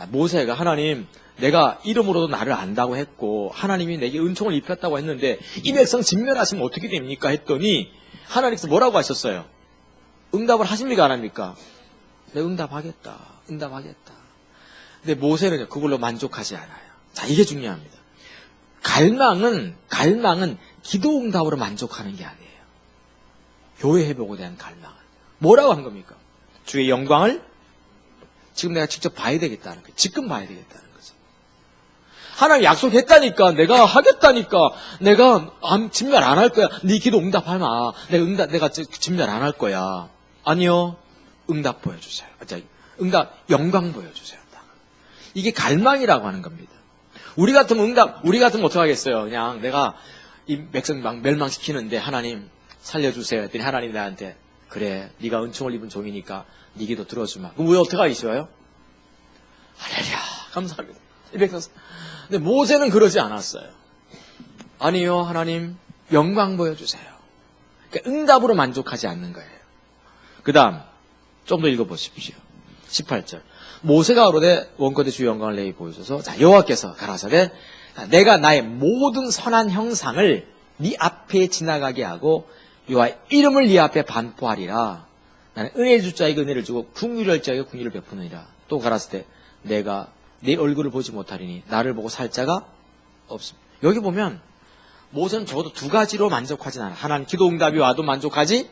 모세가 하나님 내가 이름으로도 나를 안다고 했고 하나님이 내게 은총을 입혔다고 했는데 이 백성 진멸하시면 어떻게 됩니까? 했더니 하나님께서 뭐라고 하셨어요? 응답을 하십니까? 안 합니까? 네, 응답하겠다. 근데 모세는 그걸로 만족하지 않아요. 자, 이게 중요합니다. 갈망은 기도 응답으로 만족하는 게 아니에요. 교회 회복에 대한 갈망은 뭐라고 한 겁니까? 주의 영광을 지금 내가 직접 봐야 되겠다는 거예요. 지금 봐야 되겠다는 거죠. 하나님 약속했다니까, 내가 하겠다니까, 내가 진멸 안 할 거야. 네 기도 응답하마. 내가 진멸 안 할 거야. 아니요, 응답 보여주세요. 영광 보여주세요. 이게 갈망이라고 하는 겁니다. 우리 같으면 어떻게 하겠어요? 그냥 내가 이 백성 멸망시키는데 하나님 살려주세요. 했더니 하나님 나한테 그래, 네가 은총을 입은 종이니까 네 기도 들어주마. 그럼 왜 어떻게 하겠어요? 할렐루야, 감사합니다. 이 백성. 근데 모세는 그러지 않았어요. 아니요, 하나님 영광 보여주세요. 그러니까 응답으로 만족하지 않는 거예요. 그 다음 좀 더 읽어보십시오. 18절. 모세가 가로되 원컨대 주의 영광을 내게 보여줘서 자 여호와께서 가라사대 내가 나의 모든 선한 형상을 네 앞에 지나가게 하고 여호와 이름을 네 앞에 반포하리라. 나는 은혜 줄 자에게 은혜를 주고 긍휼히 할 자에게 긍휼을 베푸느니라. 또 가라사대 내가 네 얼굴을 보지 못하리니 나를 보고 살 자가 없습니다. 여기 보면 모세는 적어도 두 가지로 만족하진 않아. 하나님 기도 응답이 와도 만족하지.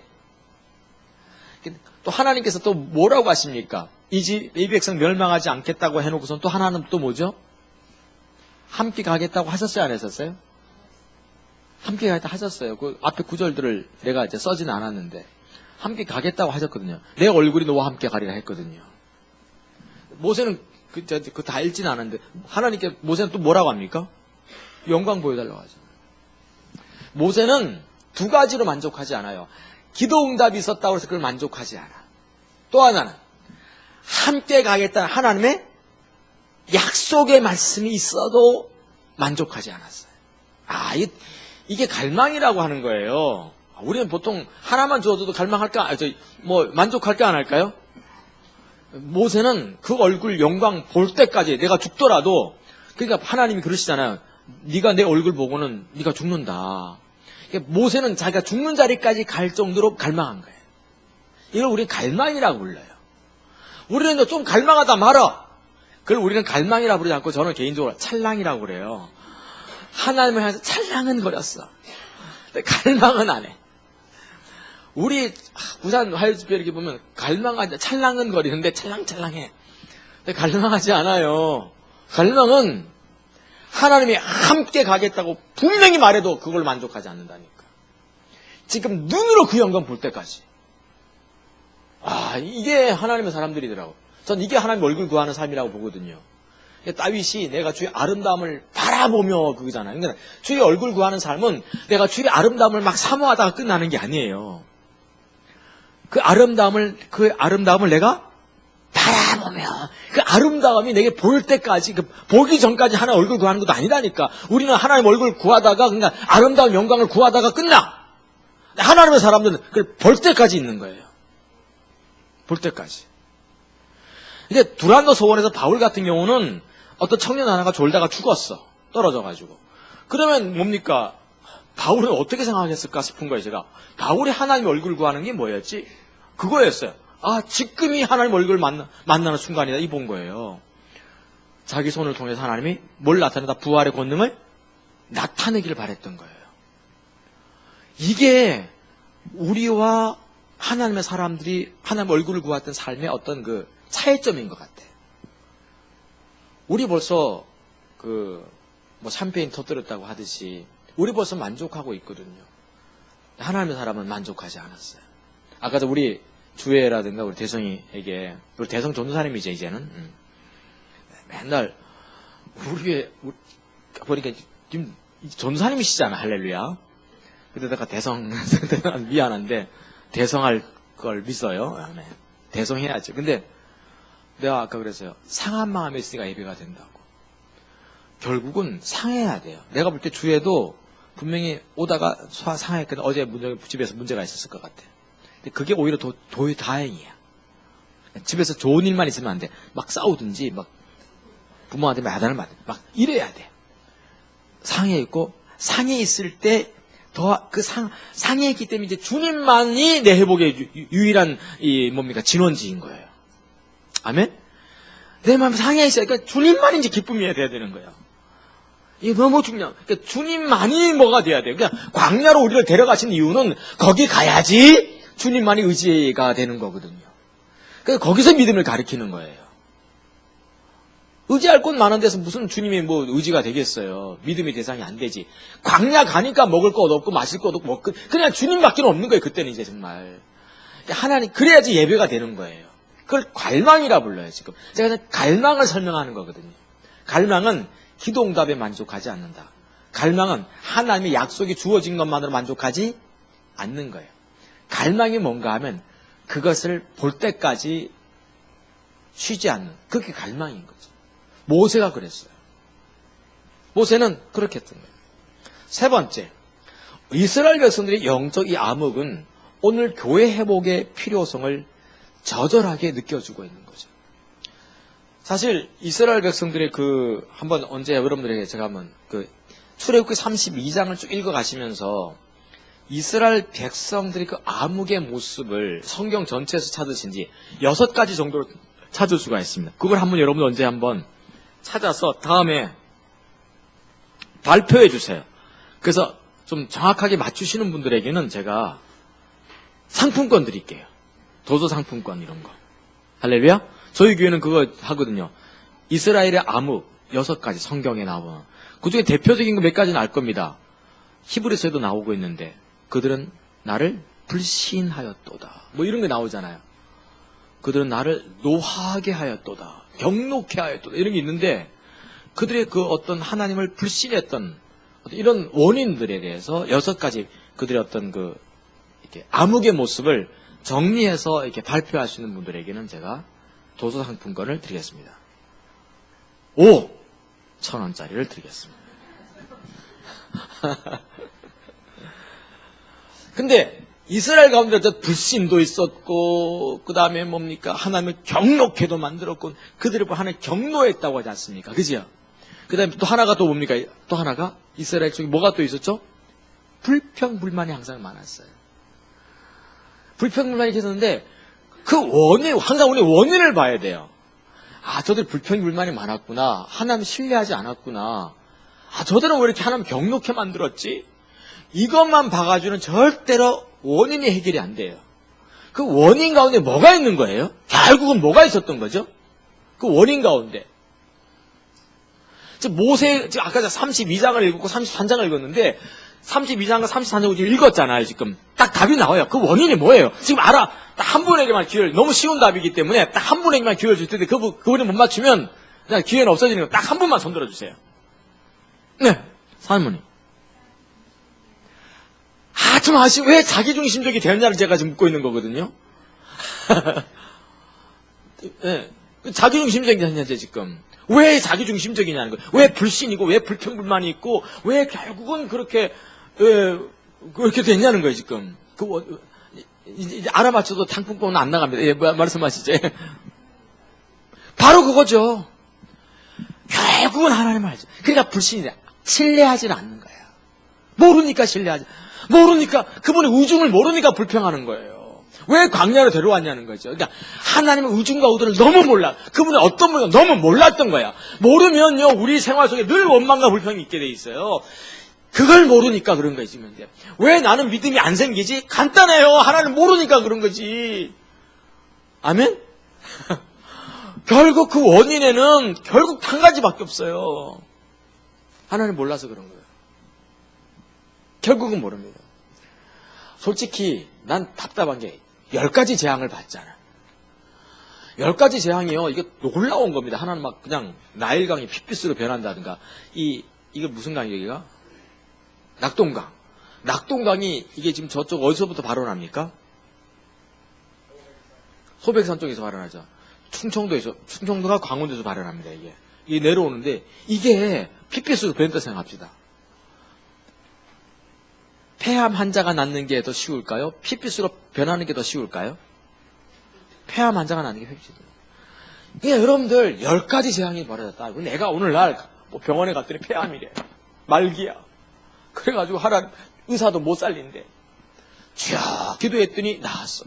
또 하나님께서 또 뭐라고 하십니까? 이 백성 멸망하지 않겠다고 해놓고선 또 하나는 또 뭐죠? 함께 가겠다고 하셨어요? 안 하셨어요? 함께 가겠다 하셨어요. 그 앞에 구절들을 내가 이제 써지는 않았는데 함께 가겠다고 하셨거든요. 내 얼굴이 너와 함께 가리라 했거든요. 모세는 그거 다 읽지는 않았는데 하나님께 모세는 또 뭐라고 합니까? 영광 보여달라고 하죠. 모세는 두 가지로 만족하지 않아요. 기도 응답이 있었다고 해서 그걸 만족하지 않아. 또 하나는 함께 가겠다는 하나님의 약속의 말씀이 있어도 만족하지 않았어요. 이게 갈망이라고 하는 거예요. 우리는 보통 하나만 주어도 갈망할까, 만족할까 안 할까요? 모세는 그 얼굴 영광 볼 때까지 내가 죽더라도, 그러니까 하나님이 그러시잖아요. 네가 내 얼굴 보고는 네가 죽는다. 그러니까 모세는 자기가 죽는 자리까지 갈 정도로 갈망한 거예요. 이걸 우리는 갈망이라고 불러요. 우리는 좀 갈망하다 말아. 그걸 우리는 갈망이라고 부르지 않고 저는 개인적으로 찰랑이라고 그래요. 하나님을 향해서 찰랑은 거렸어. 근데 갈망은 안 해. 우리 부산 화요집회 이렇게 보면 갈망하지, 찰랑은 거리는데 찰랑찰랑해. 근데 갈망하지 않아요. 갈망은 하나님이 함께 가겠다고 분명히 말해도 그걸 만족하지 않는다니까. 지금 눈으로 그 영광 볼 때까지. 이게 하나님의 사람들이더라고. 전 이게 하나님 얼굴 구하는 삶이라고 보거든요. 다윗이 내가 주의 아름다움을 바라보며 그거잖아요. 그러니까 주의 얼굴 구하는 삶은 내가 주의 아름다움을 막 사모하다가 끝나는 게 아니에요. 그 아름다움을 내가 바라보며 그 아름다움이 내게 보일 때까지, 보기 전까지 하나님 얼굴 구하는 것도 아니라니까. 우리는 하나님 얼굴 구하다가, 그러니까 아름다운 영광을 구하다가 끝나. 하나님의 사람들은 그걸 볼 때까지 있는 거예요. 볼 때까지. 이제 두란노 소원에서 바울 같은 경우는 어떤 청년 하나가 졸다가 죽었어. 떨어져가지고. 그러면 뭡니까? 바울은 어떻게 생각했을까 싶은 거예요, 제가. 바울이 하나님 얼굴 구하는 게 뭐였지? 그거였어요. 지금이 하나님 얼굴 만나는 순간이다. 이 본 거예요. 자기 손을 통해서 하나님이 뭘 나타내다? 부활의 권능을 나타내기를 바랬던 거예요. 이게 우리와 하나님의 사람들이 하나님 얼굴을 구했던 삶의 어떤 그 차이점인 것 같아요. 우리 벌써 샴페인 터뜨렸다고 하듯이 우리 벌써 만족하고 있거든요. 하나님의 사람은 만족하지 않았어요. 아까 우리 주혜라든가 우리 대성이에게, 우리 대성 전도사님이죠, 이제는. 맨날 우리 보니까 지금 전도사님이시잖아, 할렐루야. 그때다가 대성 미안한데 대성할 걸 믿어요. 네. 대성해야죠. 근데 내가 아까 그랬어요. 상한 마음에 있으니까 예배가 된다고. 결국은 상해야 돼요. 내가 볼 때 주에도 분명히 오다가 상했거든. 어제 집에서 문제가 있었을 것 같아. 근데 그게 오히려 더 다행이야. 집에서 좋은 일만 있으면 안 돼. 막 싸우든지, 막 부모한테 야단을 맞든, 막 이래야 돼. 상해 있고, 상해 있을 때 더 상해 있기 때문에 이제 주님만이 내 회복의 유일한 진원지인 거예요. 아멘? 내 마음에 상해 있어요. 그러니까 주님만이 이제 기쁨이어야 돼야 되는 거예요. 이게 너무 중요해요. 그러니까 주님만이 뭐가 돼야 돼요. 그냥 광야로 우리를 데려가신 이유는 거기 가야지 주님만이 의지가 되는 거거든요. 그래서 거기서 믿음을 가리키는 거예요. 의지할 곳 많은 데서 무슨 주님이 의지가 되겠어요. 믿음의 대상이 안 되지. 광야 가니까 먹을 것 없고 마실 것 없고 그냥 주님밖에 없는 거예요. 그때는 이제 정말. 하나님, 그래야지 예배가 되는 거예요. 그걸 갈망이라 불러요, 지금. 제가 갈망을 설명하는 거거든요. 갈망은 기도 응답에 만족하지 않는다. 갈망은 하나님의 약속이 주어진 것만으로 만족하지 않는 거예요. 갈망이 뭔가 하면 그것을 볼 때까지 쉬지 않는, 그게 갈망인 거죠. 모세가 그랬어요. 모세는 그렇게 했던 거예요. 세 번째, 이스라엘 백성들의 영적 이 암흑은 오늘 교회 회복의 필요성을 저절하게 느껴주고 있는 거죠. 사실 이스라엘 백성들의 한번 언제 여러분들에게 제가 한번 출애굽기 32장을 쭉 읽어가시면서 이스라엘 백성들이 그 암흑의 모습을 성경 전체에서 찾으신지 6가지 정도로 찾을 수가 있습니다. 그걸 여러분 언제 한번 찾아서 다음에 발표해 주세요. 그래서 좀 정확하게 맞추시는 분들에게는 제가 상품권 드릴게요. 도서 상품권 이런 거. 할렐루야? 저희 교회는 그거 하거든요. 이스라엘의 암흑 6가지 성경에 나오는. 그중에 대표적인 거 몇 가지는 알 겁니다. 히브리서에도 나오고 있는데 그들은 나를 불신하였도다. 뭐 이런 게 나오잖아요. 그들은 나를 노하게 하였도다. 경록해 하였도다. 이런 게 있는데 그들의 그 어떤 하나님을 불신했던 이런 원인들에 대해서 6가지 그들의 어떤 그 이렇게 암흑의 모습을 정리해서 이렇게 발표할 수 있는 분들에게는 제가 도서 상품권을 드리겠습니다. 5,000원짜리를 드리겠습니다. 근데 이스라엘 가운데 불신도 있었고 그 다음에 뭡니까? 하나님을 경록해도 만들었고 그들을 하나님 경노했다고 하지 않습니까? 그죠? 그 다음에 또 하나가 또 뭡니까? 또 하나가 이스라엘 쪽에 뭐가 또 있었죠? 불평불만이 항상 많았어요. 불평불만이 계셨는데 그 원인, 항상 우리 원인을 봐야 돼요. 아, 저들 불평불만이 많았구나. 하나님 신뢰하지 않았구나. 아, 저들은 왜 이렇게 하나님 경록해 만들었지? 이것만 봐가지고는 절대로 원인이 해결이 안 돼요. 그 원인 가운데 뭐가 있는 거예요? 결국은 뭐가 있었던 거죠? 그 원인 가운데. 지금 지금 아까 32장을 읽고 33장을 읽었는데 32장과 33장을 읽었잖아요, 지금. 딱 답이 나와요. 그 원인이 뭐예요? 지금 알아. 딱 한 분에게만 기회를, 너무 쉬운 답이기 때문에 딱 한 분에게만 기회를 줄 텐데 그분이 못 맞추면 그냥 기회는 없어지는 거. 딱 한 분만 손 들어주세요. 네, 사모님. 좀 왜 자기중심적이 되었냐를 제가 지금 묻고 있는 거거든요. 네, 자기중심적이 되었냐죠, 지금. 왜 자기중심적이냐는 거예요. 왜 불신이고, 왜 불평불만이 있고, 왜 결국은 그렇게 됐냐는 거예요, 지금. 이제 알아맞혀도 상품권은 안 나갑니다. 예, 말씀하시죠. 바로 그거죠. 결국은 하나님을 알죠. 그러니까 불신이다. 신뢰하지는 않는 거예요. 모르니까 모르니까, 그분의 의중을 모르니까 불평하는 거예요. 왜 광야로 데려왔냐는 거죠. 그러니까 하나님의 의중과 의도를 너무 몰라. 그분의 어떤 분을 너무 몰랐던 거야. 모르면요, 우리 생활 속에 늘 원망과 불평이 있게 돼 있어요. 그걸 모르니까 그런 거지. 왜 나는 믿음이 안 생기지? 간단해요. 하나님 모르니까 그런 거지. 아멘? 결국 그 원인에는 결국 한 가지밖에 없어요. 하나님 몰라서 그런 거예요. 결국은 모릅니다. 솔직히 난 답답한 게 10가지 재앙을 받잖아. 10가지 재앙이요. 이게 놀라운 겁니다. 하나는 막 그냥 나일강이 핏빛으로 변한다든가. 이게 무슨 강이에요, 여기가? 낙동강. 낙동강이 이게 지금 저쪽 어디서부터 발원합니까? 소백산 쪽에서 발원하죠. 충청도가 강원도에서 발원합니다, 이게. 이게 내려오는데, 이게 핏빛으로 변했다 생각합시다. 폐암 환자가 낫는 게 더 쉬울까요? 핏빛으로 변하는 게 더 쉬울까요? 폐암 환자가 낫는 게 훨씬 쉬워요. 그러니까 여러분들 10가지 재앙이 벌어졌다. 내가 오늘날 병원에 갔더니 폐암이래. 말기야. 그래가지고 하나님 의사도 못 살린대. 쫙 기도했더니 나았어.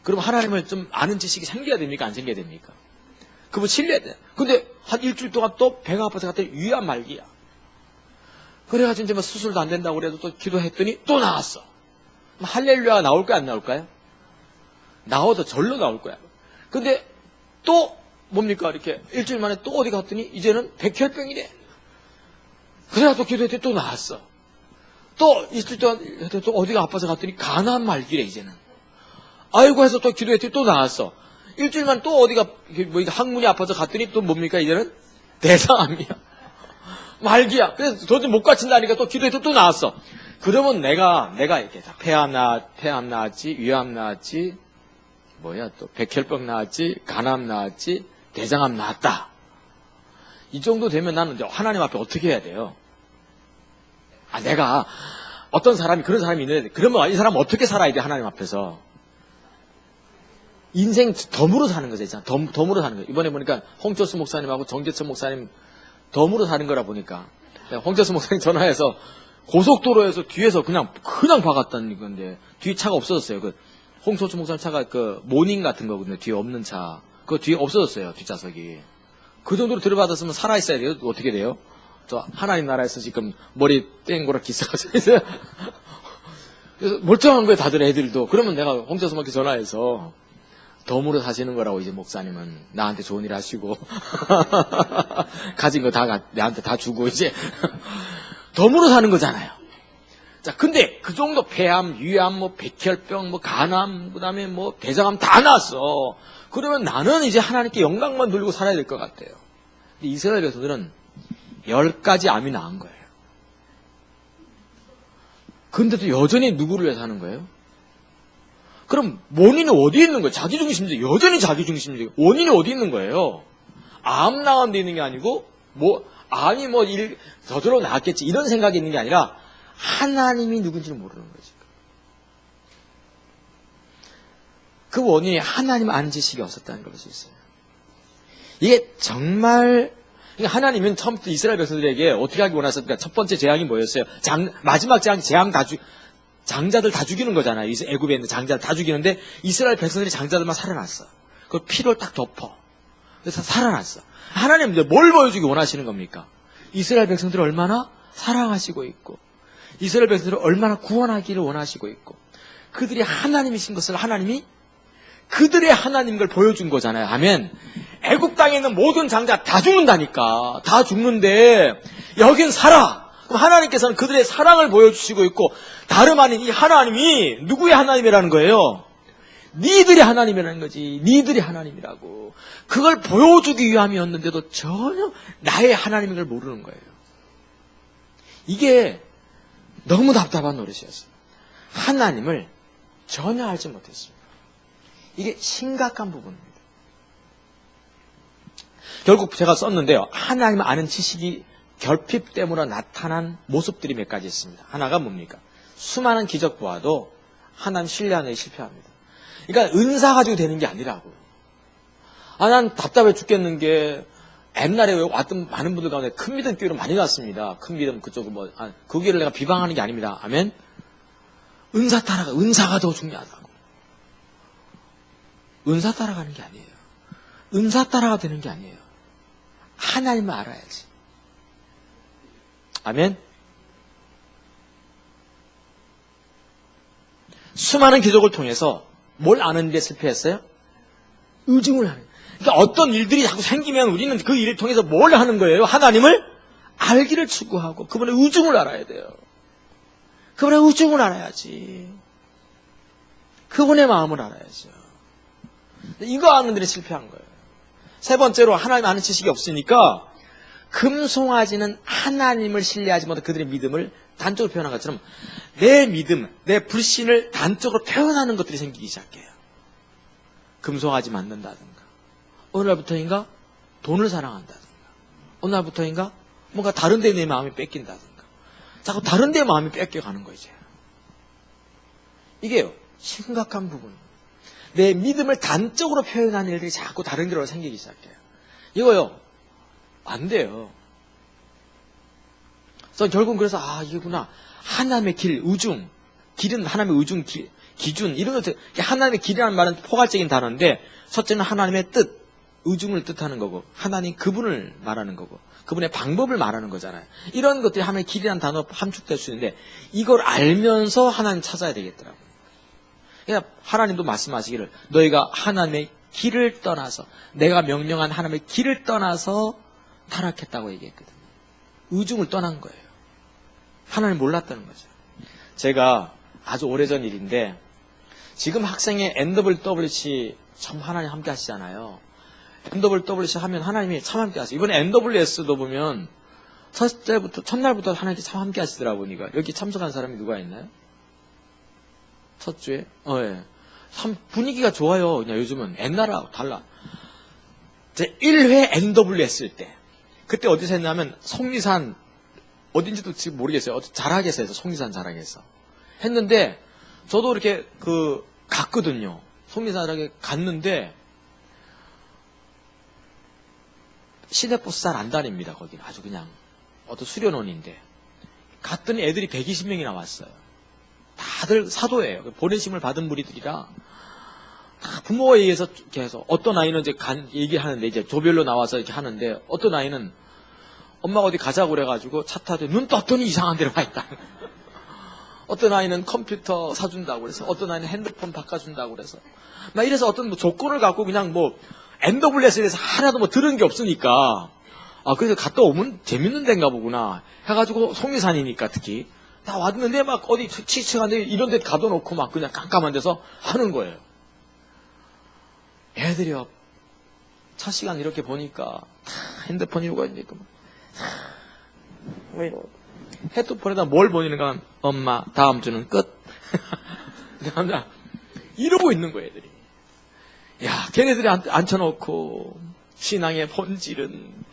그럼 하나님을 좀 아는 지식이 생겨야 됩니까? 안 생겨야 됩니까? 그분 신뢰해야 돼. 근데 한 일주일 동안 또 배가 아파서 갔더니 위암 말기야. 그래가지고 이제 뭐 수술도 안 된다고 그래도 또 기도했더니 또 나왔어. 할렐루야가 나올 거야, 안 나올까요? 나와도 절로 나올 거야. 근데 또 뭡니까? 이렇게 일주일 만에 또 어디 갔더니 이제는 백혈병이래. 그래가 또 기도했더니 또 나왔어. 또 일주일 동안 또 어디가 아파서 갔더니 간암 말기래, 이제는. 아이고 해서 또 기도했더니 또 나왔어. 일주일 만에 또 어디가 뭐 항문이 아파서 갔더니 또 뭡니까? 이제는 대장암이야. 말기야. 그래서 도저히 못 갖춘다니까 또 기도해도 또 나왔어. 그러면 내가 이렇게 폐암 나왔지, 위암 나왔지, 또 백혈병 나왔지, 간암 나왔지, 대장암 나왔다. 이 정도 되면 나는 이제 하나님 앞에 어떻게 해야 돼요? 내가 어떤 사람이 그런 사람이 있는데 그러면 이 사람은 어떻게 살아야 돼? 하나님 앞에서 인생 덤으로 사는 거죠, 진짜. 덤으로 사는 거. 이번에 보니까 홍철수 목사님하고 정재천 목사님 덤으로 사는 거라 보니까 홍철수 목사님 전화해서 고속도로에서 뒤에서 그냥 박았다는 건데 뒤에 차가 없어졌어요. 그 홍철수 목사님 차가 그 모닝 같은 거거든요. 뒤에 없는 차. 그 뒤에 없어졌어요. 뒷좌석이. 그 정도로 들여받았으면 살아있어야 돼요. 어떻게 돼요? 저 하나님 나라에서 지금 머리 땡고라 기싸가지고 있어요. 그래서 멀쩡한 거예요. 다들 애들도. 그러면 내가 홍철수 목사님 전화해서 덤으로 사시는 거라고 이제 목사님은 나한테 좋은 일 하시고 가진 거 다 내한테 다 주고 이제 덤으로 사는 거잖아요. 자, 근데 그 정도 폐암, 위암, 뭐 백혈병, 뭐 간암, 그다음에 뭐 대장암 다 났어. 그러면 나는 이제 하나님께 영광만 돌리고 살아야 될 것 같아요. 근데 이스라엘 백성들은 10가지 암이 나은 거예요. 근데도 여전히 누구를 위해서 하는 거예요? 그럼 원인이 어디 있는 거예요? 자기중심적, 여전히 자기중심적. 원인이 어디 있는 거예요? 암 나은 데 있는 게 아니고, 암이 저절로 나았겠지. 이런 생각이 있는 게 아니라, 하나님이 누군지를 모르는 거지. 그 원인이 하나님 아는 지식이 없었다는 걸 볼 수 있어요. 이게 정말, 하나님은 처음부터 이스라엘 백성들에게 어떻게 하기 원하셨습니까? 첫 번째 재앙이 뭐였어요? 마지막 재앙 장자들 다 죽이는 거잖아요. 애굽에 있는 장자들 다 죽이는데 이스라엘 백성들이 장자들만 살아났어. 그 피를 딱 덮어. 그래서 살아났어. 하나님은 이제 뭘 보여주기 원하시는 겁니까? 이스라엘 백성들을 얼마나 사랑하시고 있고, 이스라엘 백성들을 얼마나 구원하기를 원하시고 있고, 그들이 하나님이신 것을 하나님이 그들의 하나님인 걸 보여준 거잖아요. 하면 애굽 땅에 있는 모든 장자 다 죽는다니까. 다 죽는데 여긴 살아. 그럼 하나님께서는 그들의 사랑을 보여주시고 있고, 다름 아닌 이 하나님이 누구의 하나님이라는 거예요? 니들이 하나님이라는 거지. 니들이 하나님이라고. 그걸 보여주기 위함이었는데도 전혀 나의 하나님인 걸 모르는 거예요. 이게 너무 답답한 노릇이었어요. 하나님을 전혀 알지 못했습니다. 이게 심각한 부분입니다. 결국 제가 썼는데요. 하나님을 아는 지식이 결핍됨으로 나타난 모습들이 몇 가지 있습니다. 하나가 뭡니까? 수많은 기적 보아도 하나님 신뢰하는 데 실패합니다. 그러니까 은사 가지고 되는 게 아니라고. 난 답답해 죽겠는 게 옛날에 왔던 많은 분들 가운데 큰 믿음 교회로 많이 갔습니다. 큰 믿음 그쪽 그 교회를 내가 비방하는 게 아닙니다. 아멘. 은사가 더 중요하다고. 은사 따라가는 게 아니에요. 은사 따라가 되는 게 아니에요. 하나님을 알아야지. 아멘. 수많은 기적을 통해서 뭘 아는 데 실패했어요? 의증을 하는. 그러니까 어떤 일들이 자꾸 생기면 우리는 그 일을 통해서 뭘 하는 거예요? 하나님을 알기를 추구하고 그분의 의중을 알아야 돼요. 그분의 의중을 알아야지. 그분의 마음을 알아야죠. 이거 아는 데는 실패한 거예요. 세 번째로 하나님 아는 지식이 없으니까 금송아지는 하나님을 신뢰하지 못한 그들의 믿음을 단적으로 표현한 것처럼 내 믿음, 내 불신을 단적으로 표현하는 것들이 생기기 시작해요. 금송아지 만든다든가, 어느 날부터인가 돈을 사랑한다든가, 어느 날부터인가 뭔가 다른 데 내 마음이 뺏긴다든가, 자꾸 다른 데 마음이 뺏겨가는 거죠. 이게요, 심각한 부분. 내 믿음을 단적으로 표현하는 일들이 자꾸 다른 데로 생기기 시작해요. 이거요, 안 돼요. 그래서 결국은 이게구나. 하나님의 길, 의중. 길은 하나님의 의중, 기준. 이런 것들. 하나님의 길이라는 말은 포괄적인 단어인데, 첫째는 하나님의 뜻, 의중을 뜻하는 거고, 하나님 그분을 말하는 거고, 그분의 방법을 말하는 거잖아요. 이런 것들이 하나님의 길이라는 단어로 함축될 수 있는데, 이걸 알면서 하나님 찾아야 되겠더라고요. 그러니까 하나님도 말씀하시기를 너희가 하나님의 길을 떠나서 내가 명령한 하나님의 길을 떠나서 타락했다고 얘기했거든요. 의중을 떠난 거예요. 하나님 몰랐다는 거죠. 제가 아주 오래전 일인데 지금 학생의 NWC 참 하나님 함께 하시잖아요. NWC 하면 하나님이 참 함께 하시고 이번에 NWS도 보면 첫날부터 하나님이 참 함께 하시더라고요. 보니까 여기 참석한 사람이 누가 있나요? 첫 주에? 예. 참 분위기가 좋아요. 그냥 요즘은 옛날하고 달라. 제 1회 NWS 일 때 그때 어디서 했냐면 속리산 어딘지도 지금 모르겠어요. 자락에서 해서 속리산 자락에서 했는데 저도 이렇게 갔거든요. 속리산 자락에 갔는데 시내버스 잘 안 다닙니다. 거기는 아주 그냥 어떤 수련원인데 갔더니 애들이 120명이나 왔어요. 다들 사도예요. 보내심을 받은 무리들이라 다 부모에 의해서 이렇게 해서 어떤 아이는 이제 얘기하는데 이제 조별로 나와서 이렇게 하는데 어떤 아이는 엄마가 어디 가자고 그래가지고 차 타도 눈 떴더니 이상한 데로 가 있다. 어떤 아이는 컴퓨터 사준다고 그래서 어떤 아이는 핸드폰 바꿔준다고 그래서 막 이래서 어떤 조건을 갖고 그냥 NWS에 대해서 하나도 들은 게 없으니까 그래서 갔다 오면 재밌는 데인가 보구나 해가지고 속리산이니까 특히 다 왔는데 막 어디 칙칙한데 이런 데 가둬놓고 막 그냥 깜깜한 데서 하는 거예요. 애들이요. 첫 시간 이렇게 보니까 다 핸드폰 이러고 있으니까 왜 이러고 핸드폰에다 뭘 보니까 엄마 다음 주는 끝. 남자 이러고 있는 거예요, 애들이. 야, 걔네들이 앉혀놓고 신앙의 본질은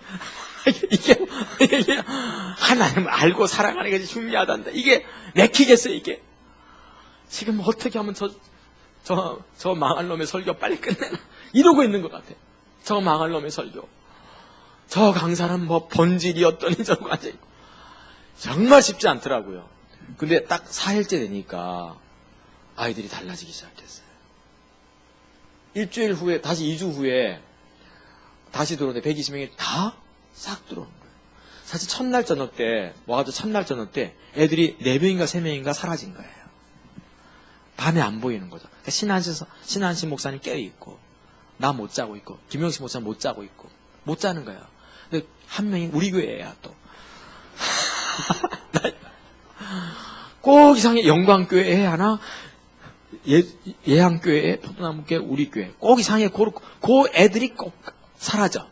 이게 하나님을 알고 사랑하는 것이 중요하단다. 이게 내키겠어요, 이게. 지금 어떻게 하면 저 망할 놈의 설교 빨리 끝내나 이러고 있는 것 같아요. 저 망할 놈의 설교. 저 강사는 뭐 본질이 어떠니 저러고 앉아있고. 정말 쉽지 않더라고요. 근데 딱 4일째 되니까 아이들이 달라지기 시작했어요. 일주일 후에, 다시 2주 후에 다시 들어오는데 120명이 다 싹 들어오는 거예요. 사실 첫날 저녁 때, 와가지고 첫날 저녁 때 애들이 4명인가 3명인가 사라진 거예요. 밤에 안 보이는 거죠. 그러니까 신한신 목사님 깨어있고, 나 못 자고 있고, 김영식 목사님 못 자고 있고, 못 자는 거예요. 근데 한 명이 우리 교회야, 또. 꼭 이상해. 영광교회 해야 하나? 예향교회, 포도나무교회, 우리 교회. 꼭 이상해. 그 애들이 꼭 사라져.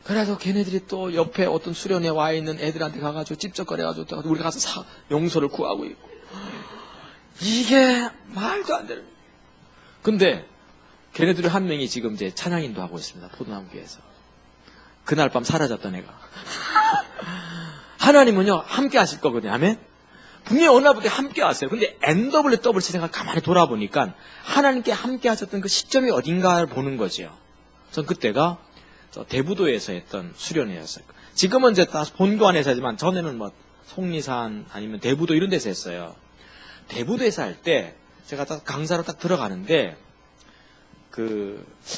그래서 걔네들이 또 옆에 어떤 수련회 와 있는 애들한테 가가지고 찝쩍거려가지고 우리 가서 용서를 구하고 있고. 이게 말도 안 되는. 근데 걔네들이 한 명이 지금 이제 찬양인도 하고 있습니다. 포도나무교회에서. 그날 밤 사라졌던 애가. 하나님은요, 함께 하실 거거든요. 아멘? 분명히 어느 날부터 함께 하세요. 근데 NWWC 생각 가만히 돌아보니까 하나님께 함께 하셨던 그 시점이 어딘가를 보는 거죠. 전 그때가 대부도에서 했던 수련회였어요. 지금은 이제 다 본교 안에서 하지만 전에는 뭐 속리산 아니면 대부도 이런 데서 했어요. 대부도에서 할 때 제가 딱 강사로 딱 들어가는데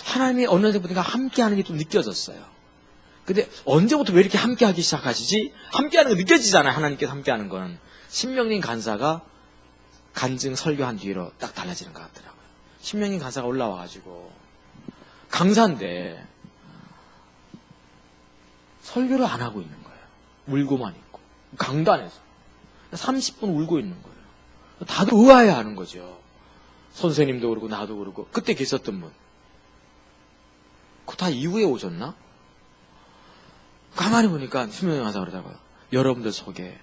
하나님이 어느 때부터가 함께 하는 게 좀 느껴졌어요. 근데 언제부터 왜 이렇게 함께 하기 시작하시지? 함께 하는 거 느껴지잖아요. 하나님께서 함께 하는 거는. 신명림 간사가 간증 설교한 뒤로 딱 달라지는 것 같더라고요. 신명림 간사가 올라와가지고 강사인데 설교를 안 하고 있는 거예요. 울고만 있고. 강단에서 30분 울고 있는 거예요. 다들 의아해하는 거죠. 선생님도 그러고 나도 그러고. 그때 계셨던 분. 그거 다 이후에 오셨나? 가만히 보니까 신명림 간사가 그러다가 여러분들 속에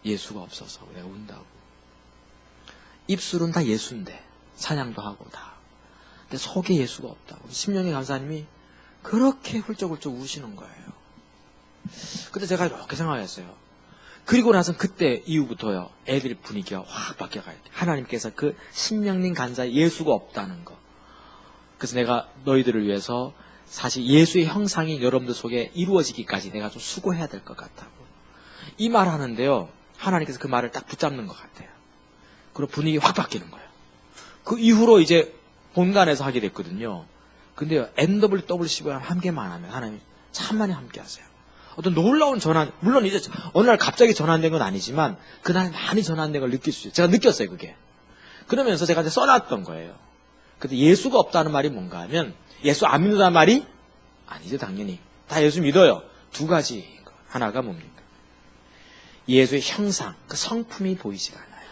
예수가 없어서 내가 운다고. 입술은 다 예수인데 찬양도 하고 다. 근데 속에 예수가 없다고. 신명림 간사님이 그렇게 훌쩍훌쩍 우시는 거예요. 그때 제가 이렇게 생각했어요. 그리고 나서 그때 이후부터요, 애들 분위기가 확 바뀌어가요. 하나님께서 그 신명림 간사에 예수가 없다는 거. 그래서 내가 너희들을 위해서 사실 예수의 형상이 여러분들 속에 이루어지기까지 내가 좀 수고해야 될 것 같다고. 이 말 하는데요, 하나님께서 그 말을 딱 붙잡는 것 같아요. 그리고 분위기 확 바뀌는 거예요. 그 이후로 이제 본관에서 하게 됐거든요. 근데요, NWWC와 함께만 하면 하나님 참 많이 함께 하세요. 어떤 놀라운 전환, 물론 이제 어느 날 갑자기 전환된 건 아니지만 그날 많이 전환된 걸 느낄 수 있어요. 제가 느꼈어요, 그게. 그러면서 제가 이제 써놨던 거예요. 근데 예수가 없다는 말이 뭔가 하면 예수 안 믿는다는 말이 아니죠, 당연히. 다 예수 믿어요. 두 가지. 하나가 뭡니까? 예수의 형상, 그 성품이 보이지가 않아요.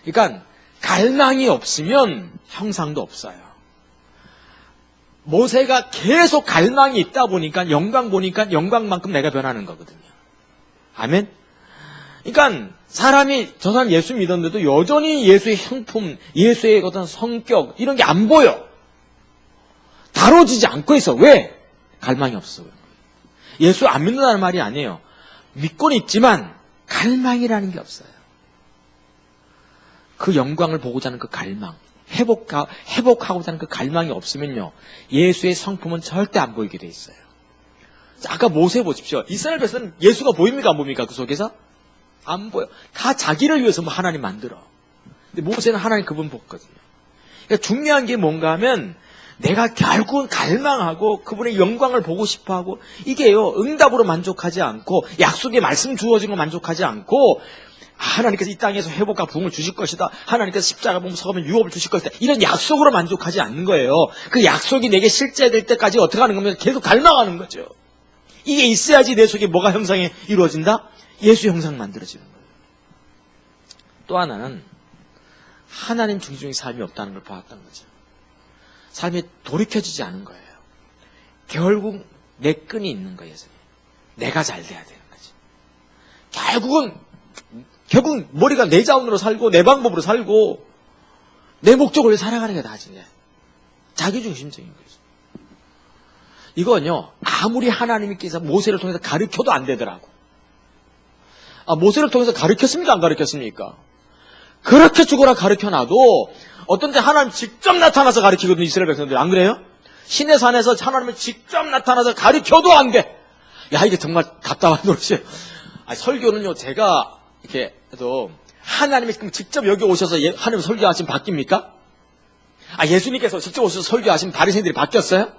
그러니까 갈망이 없으면 형상도 없어요. 모세가 계속 갈망이 있다 보니까 영광 보니까 영광만큼 내가 변하는 거거든요. 아멘? 그러니까 사람이 저 사람 예수 믿었는데도 여전히 예수의 형품, 예수의 어떤 성격 이런 게 안 보여. 다뤄지지 않고 있어. 왜? 갈망이 없어. 예수 안 믿는다는 말이 아니에요. 믿고는 있지만 갈망이라는 게 없어요. 그 영광을 보고자 하는 그 갈망, 회복하고자 하는 그 갈망이 없으면요, 예수의 성품은 절대 안 보이게 돼 있어요. 아까 모세 보십시오. 이스라엘 백성은 예수가 보입니까 안 보입니까? 그 속에서? 안 보여. 다 자기를 위해서 뭐 하나님 만들어. 근데 모세는 하나님 그분 봤거든요. 그러니까 중요한 게 뭔가 하면 내가 결국은 갈망하고 그분의 영광을 보고 싶어하고, 이게요, 응답으로 만족하지 않고 약속의 말씀 주어진 거 만족하지 않고, 하나님께서 이 땅에서 회복과 부흥을 주실 것이다, 하나님께서 십자가 보면 서가면 유업을 주실 것이다, 이런 약속으로 만족하지 않는 거예요. 그 약속이 내게 실제될 때까지 어떻게 하는 겁니까? 계속 갈망하는 거죠. 이게 있어야지 내 속에 뭐가 형상이 이루어진다? 예수 형상 만들어지는 거예요. 또 하나는 하나님 중심적인 삶이 없다는 걸 보았던 거죠. 삶이 돌이켜지지 않은 거예요. 결국 내 끈이 있는 거예요. 내가 잘 돼야 되는 거죠. 결국 머리가 내 자원으로 살고 내 방법으로 살고 내 목적으로 살아가는 게 나지. 자기중심적인 거죠. 이건요, 아무리 하나님께서 모세를 통해서 가르쳐도 안 되더라고. 모세를 통해서 가르쳤습니까? 안 가르쳤습니까? 그렇게 죽어라 가르쳐놔도 어떤 때 하나님 직접 나타나서 가르치거든요. 이스라엘 백성들. 안 그래요? 신의 산에서 하나님이 직접 나타나서 가르쳐도 안 돼. 야, 이게 정말 답답한 노릇이에요. 설교는요, 제가 이렇게 해도 하나님이 직접 여기 오셔서 하나님 설교하시면 바뀝니까? 예수님께서 직접 오셔서 설교하시면 바리새인들이 바뀌었어요?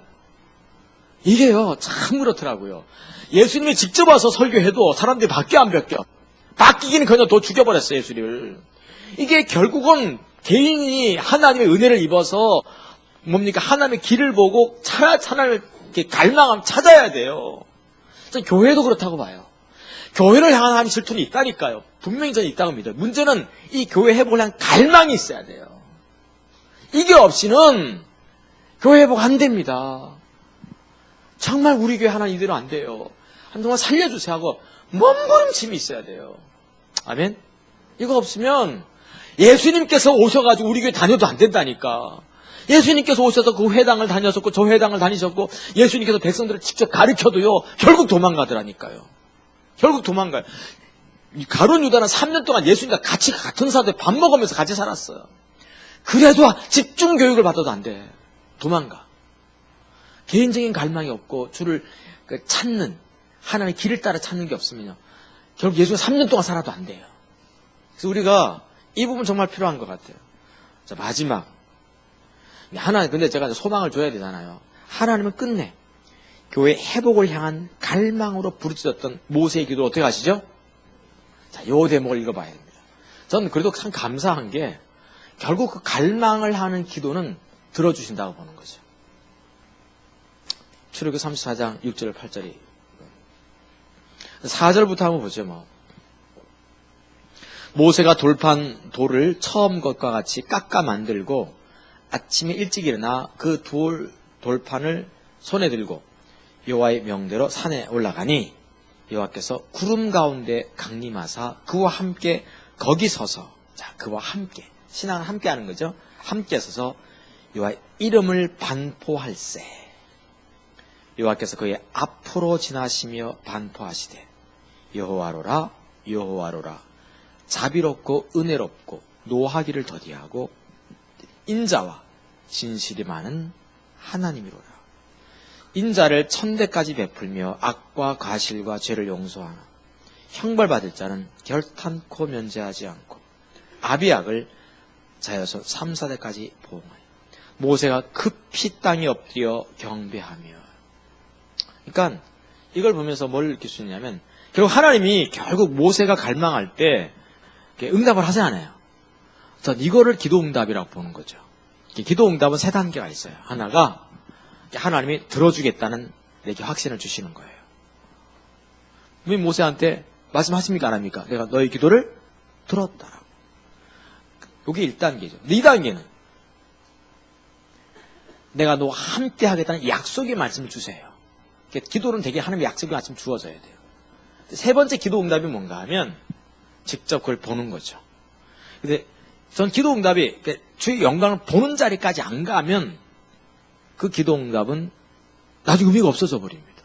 이게요, 참 그렇더라고요. 예수님이 직접 와서 설교해도 사람들이 바뀌어 안 바뀌어? 바뀌기는 그냥 더 죽여버렸어요, 예수님을. 이게 결국은 개인이 하나님의 은혜를 입어서 뭡니까? 하나님의 길을 보고 하나님을 갈망하면 찾아야 돼요. 저는 교회도 그렇다고 봐요. 교회를 향한 하나님 질투는 있다니까요. 분명히 저는 있다고 믿어요. 문제는 이 교회 회복을 향한 갈망이 있어야 돼요. 이게 없이는 교회 회복 안 됩니다. 정말 우리 교회 하나님 이대로 안 돼요. 한동안 살려주세요 하고 몸부림침이 있어야 돼요. 아멘? 이거 없으면 예수님께서 오셔가지고 우리 교회 다녀도 안 된다니까. 예수님께서 오셔서 그 회당을 다녔었고 저 회당을 다니셨고 예수님께서 백성들을 직접 가르쳐도요, 결국 도망가더라니까요. 결국 도망가요. 가룟 유다는 3년 동안 예수님과 같이 같은 사대 밥 먹으면서 같이 살았어요. 그래도 집중 교육을 받아도 안 돼. 도망가. 개인적인 갈망이 없고 주를 찾는, 하나님의 길을 따라 찾는 게 없으면요, 결국 예수가 3년 동안 살아도 안 돼요. 그래서 우리가 이 부분 정말 필요한 것 같아요. 자, 마지막. 근데 제가 소망을 줘야 되잖아요. 하나님은 끝내 교회 회복을 향한 갈망으로 부르짖었던 모세의 기도를 어떻게 하시죠? 자, 요 대목을 읽어봐야 됩니다. 저는 그래도 참 감사한 게 결국 그 갈망을 하는 기도는 들어주신다고 보는 거죠. 출애굽기 34장 6절 8절이 4절부터 한번 보죠. 모세가 돌판 처음 것과 같이 깎아 만들고 아침에 일찍 일어나 그 돌판을 손에 들고 여호와의 명대로 산에 올라가니 여호와께서 구름 가운데 강림하사 그와 함께 거기 서서, 자, 그와 함께, 신앙은 함께 하는 거죠. 함께 서서 여호와의 이름을 반포할세. 여호와께서 그의 앞으로 지나시며 반포하시되 여호와로라 여호와로라 자비롭고 은혜롭고 노하기를 더디하고 인자와 진실이 많은 하나님이로라. 인자를 1000대까지 베풀며 악과 과실과 죄를 용서하나 형벌받을 자는 결탄코 면제하지 않고 아비악을 자여서 3, 4대까지 보응하여 모세가 급히 땅에 엎드려 경배하며. 그러니까 이걸 보면서 뭘 느낄 수 있냐면 결국 하나님이 결국 모세가 갈망할 때 응답을 하지 않아요. 전 이거를 기도응답이라고 보는 거죠. 기도응답은 3단계가 있어요. 하나가 하나님이 들어주겠다는 내게 확신을 주시는 거예요. 왜 모세한테 말씀하십니까? 안 합니까? 내가 너의 기도를 들었다라고. 이게 1단계죠. 2단계는 내가 너와 함께 하겠다는 약속의 말씀을 주세요. 기도는 되게 하나님의 약속의 말씀 주어져야 돼요. 3번째 기도응답이 뭔가 하면 직접 그걸 보는 거죠. 근데 전 기도응답이 주의 영광을 보는 자리까지 안 가면 그 기도응답은 나중에 의미가 없어져 버립니다.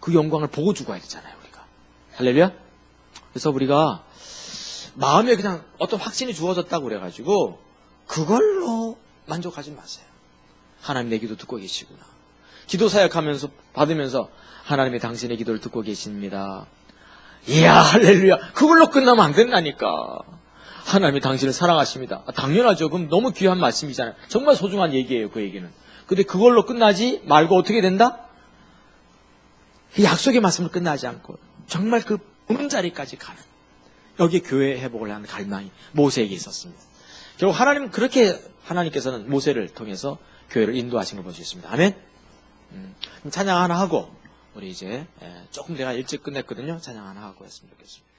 그 영광을 보고 죽어야 되잖아요, 우리가. 할렐루야? 그래서 우리가 마음에 그냥 어떤 확신이 주어졌다고 그래가지고 그걸로 만족하지 마세요. 하나님 내 기도 듣고 계시구나. 기도 사역하면서 받으면서 하나님이 당신의 기도를 듣고 계십니다. 이야, 할렐루야. 그걸로 끝나면 안 된다니까. 하나님이 당신을 사랑하십니다. 당연하죠. 그럼 너무 귀한 말씀이잖아요. 정말 소중한 얘기예요, 그 얘기는. 근데 그걸로 끝나지 말고 어떻게 된다? 그 약속의 말씀을 끝나지 않고 정말 그 보는 자리까지 가는, 여기에 교회 회복을 하는 갈망이 모세에게 있었습니다. 결국 하나님께서는 모세를 통해서 교회를 인도하신 걸 볼 수 있습니다. 아멘? 찬양 하나 하고 우리 이제 조금 내가 일찍 끝냈거든요. 찬양 하나 하고 했으면 좋겠습니다.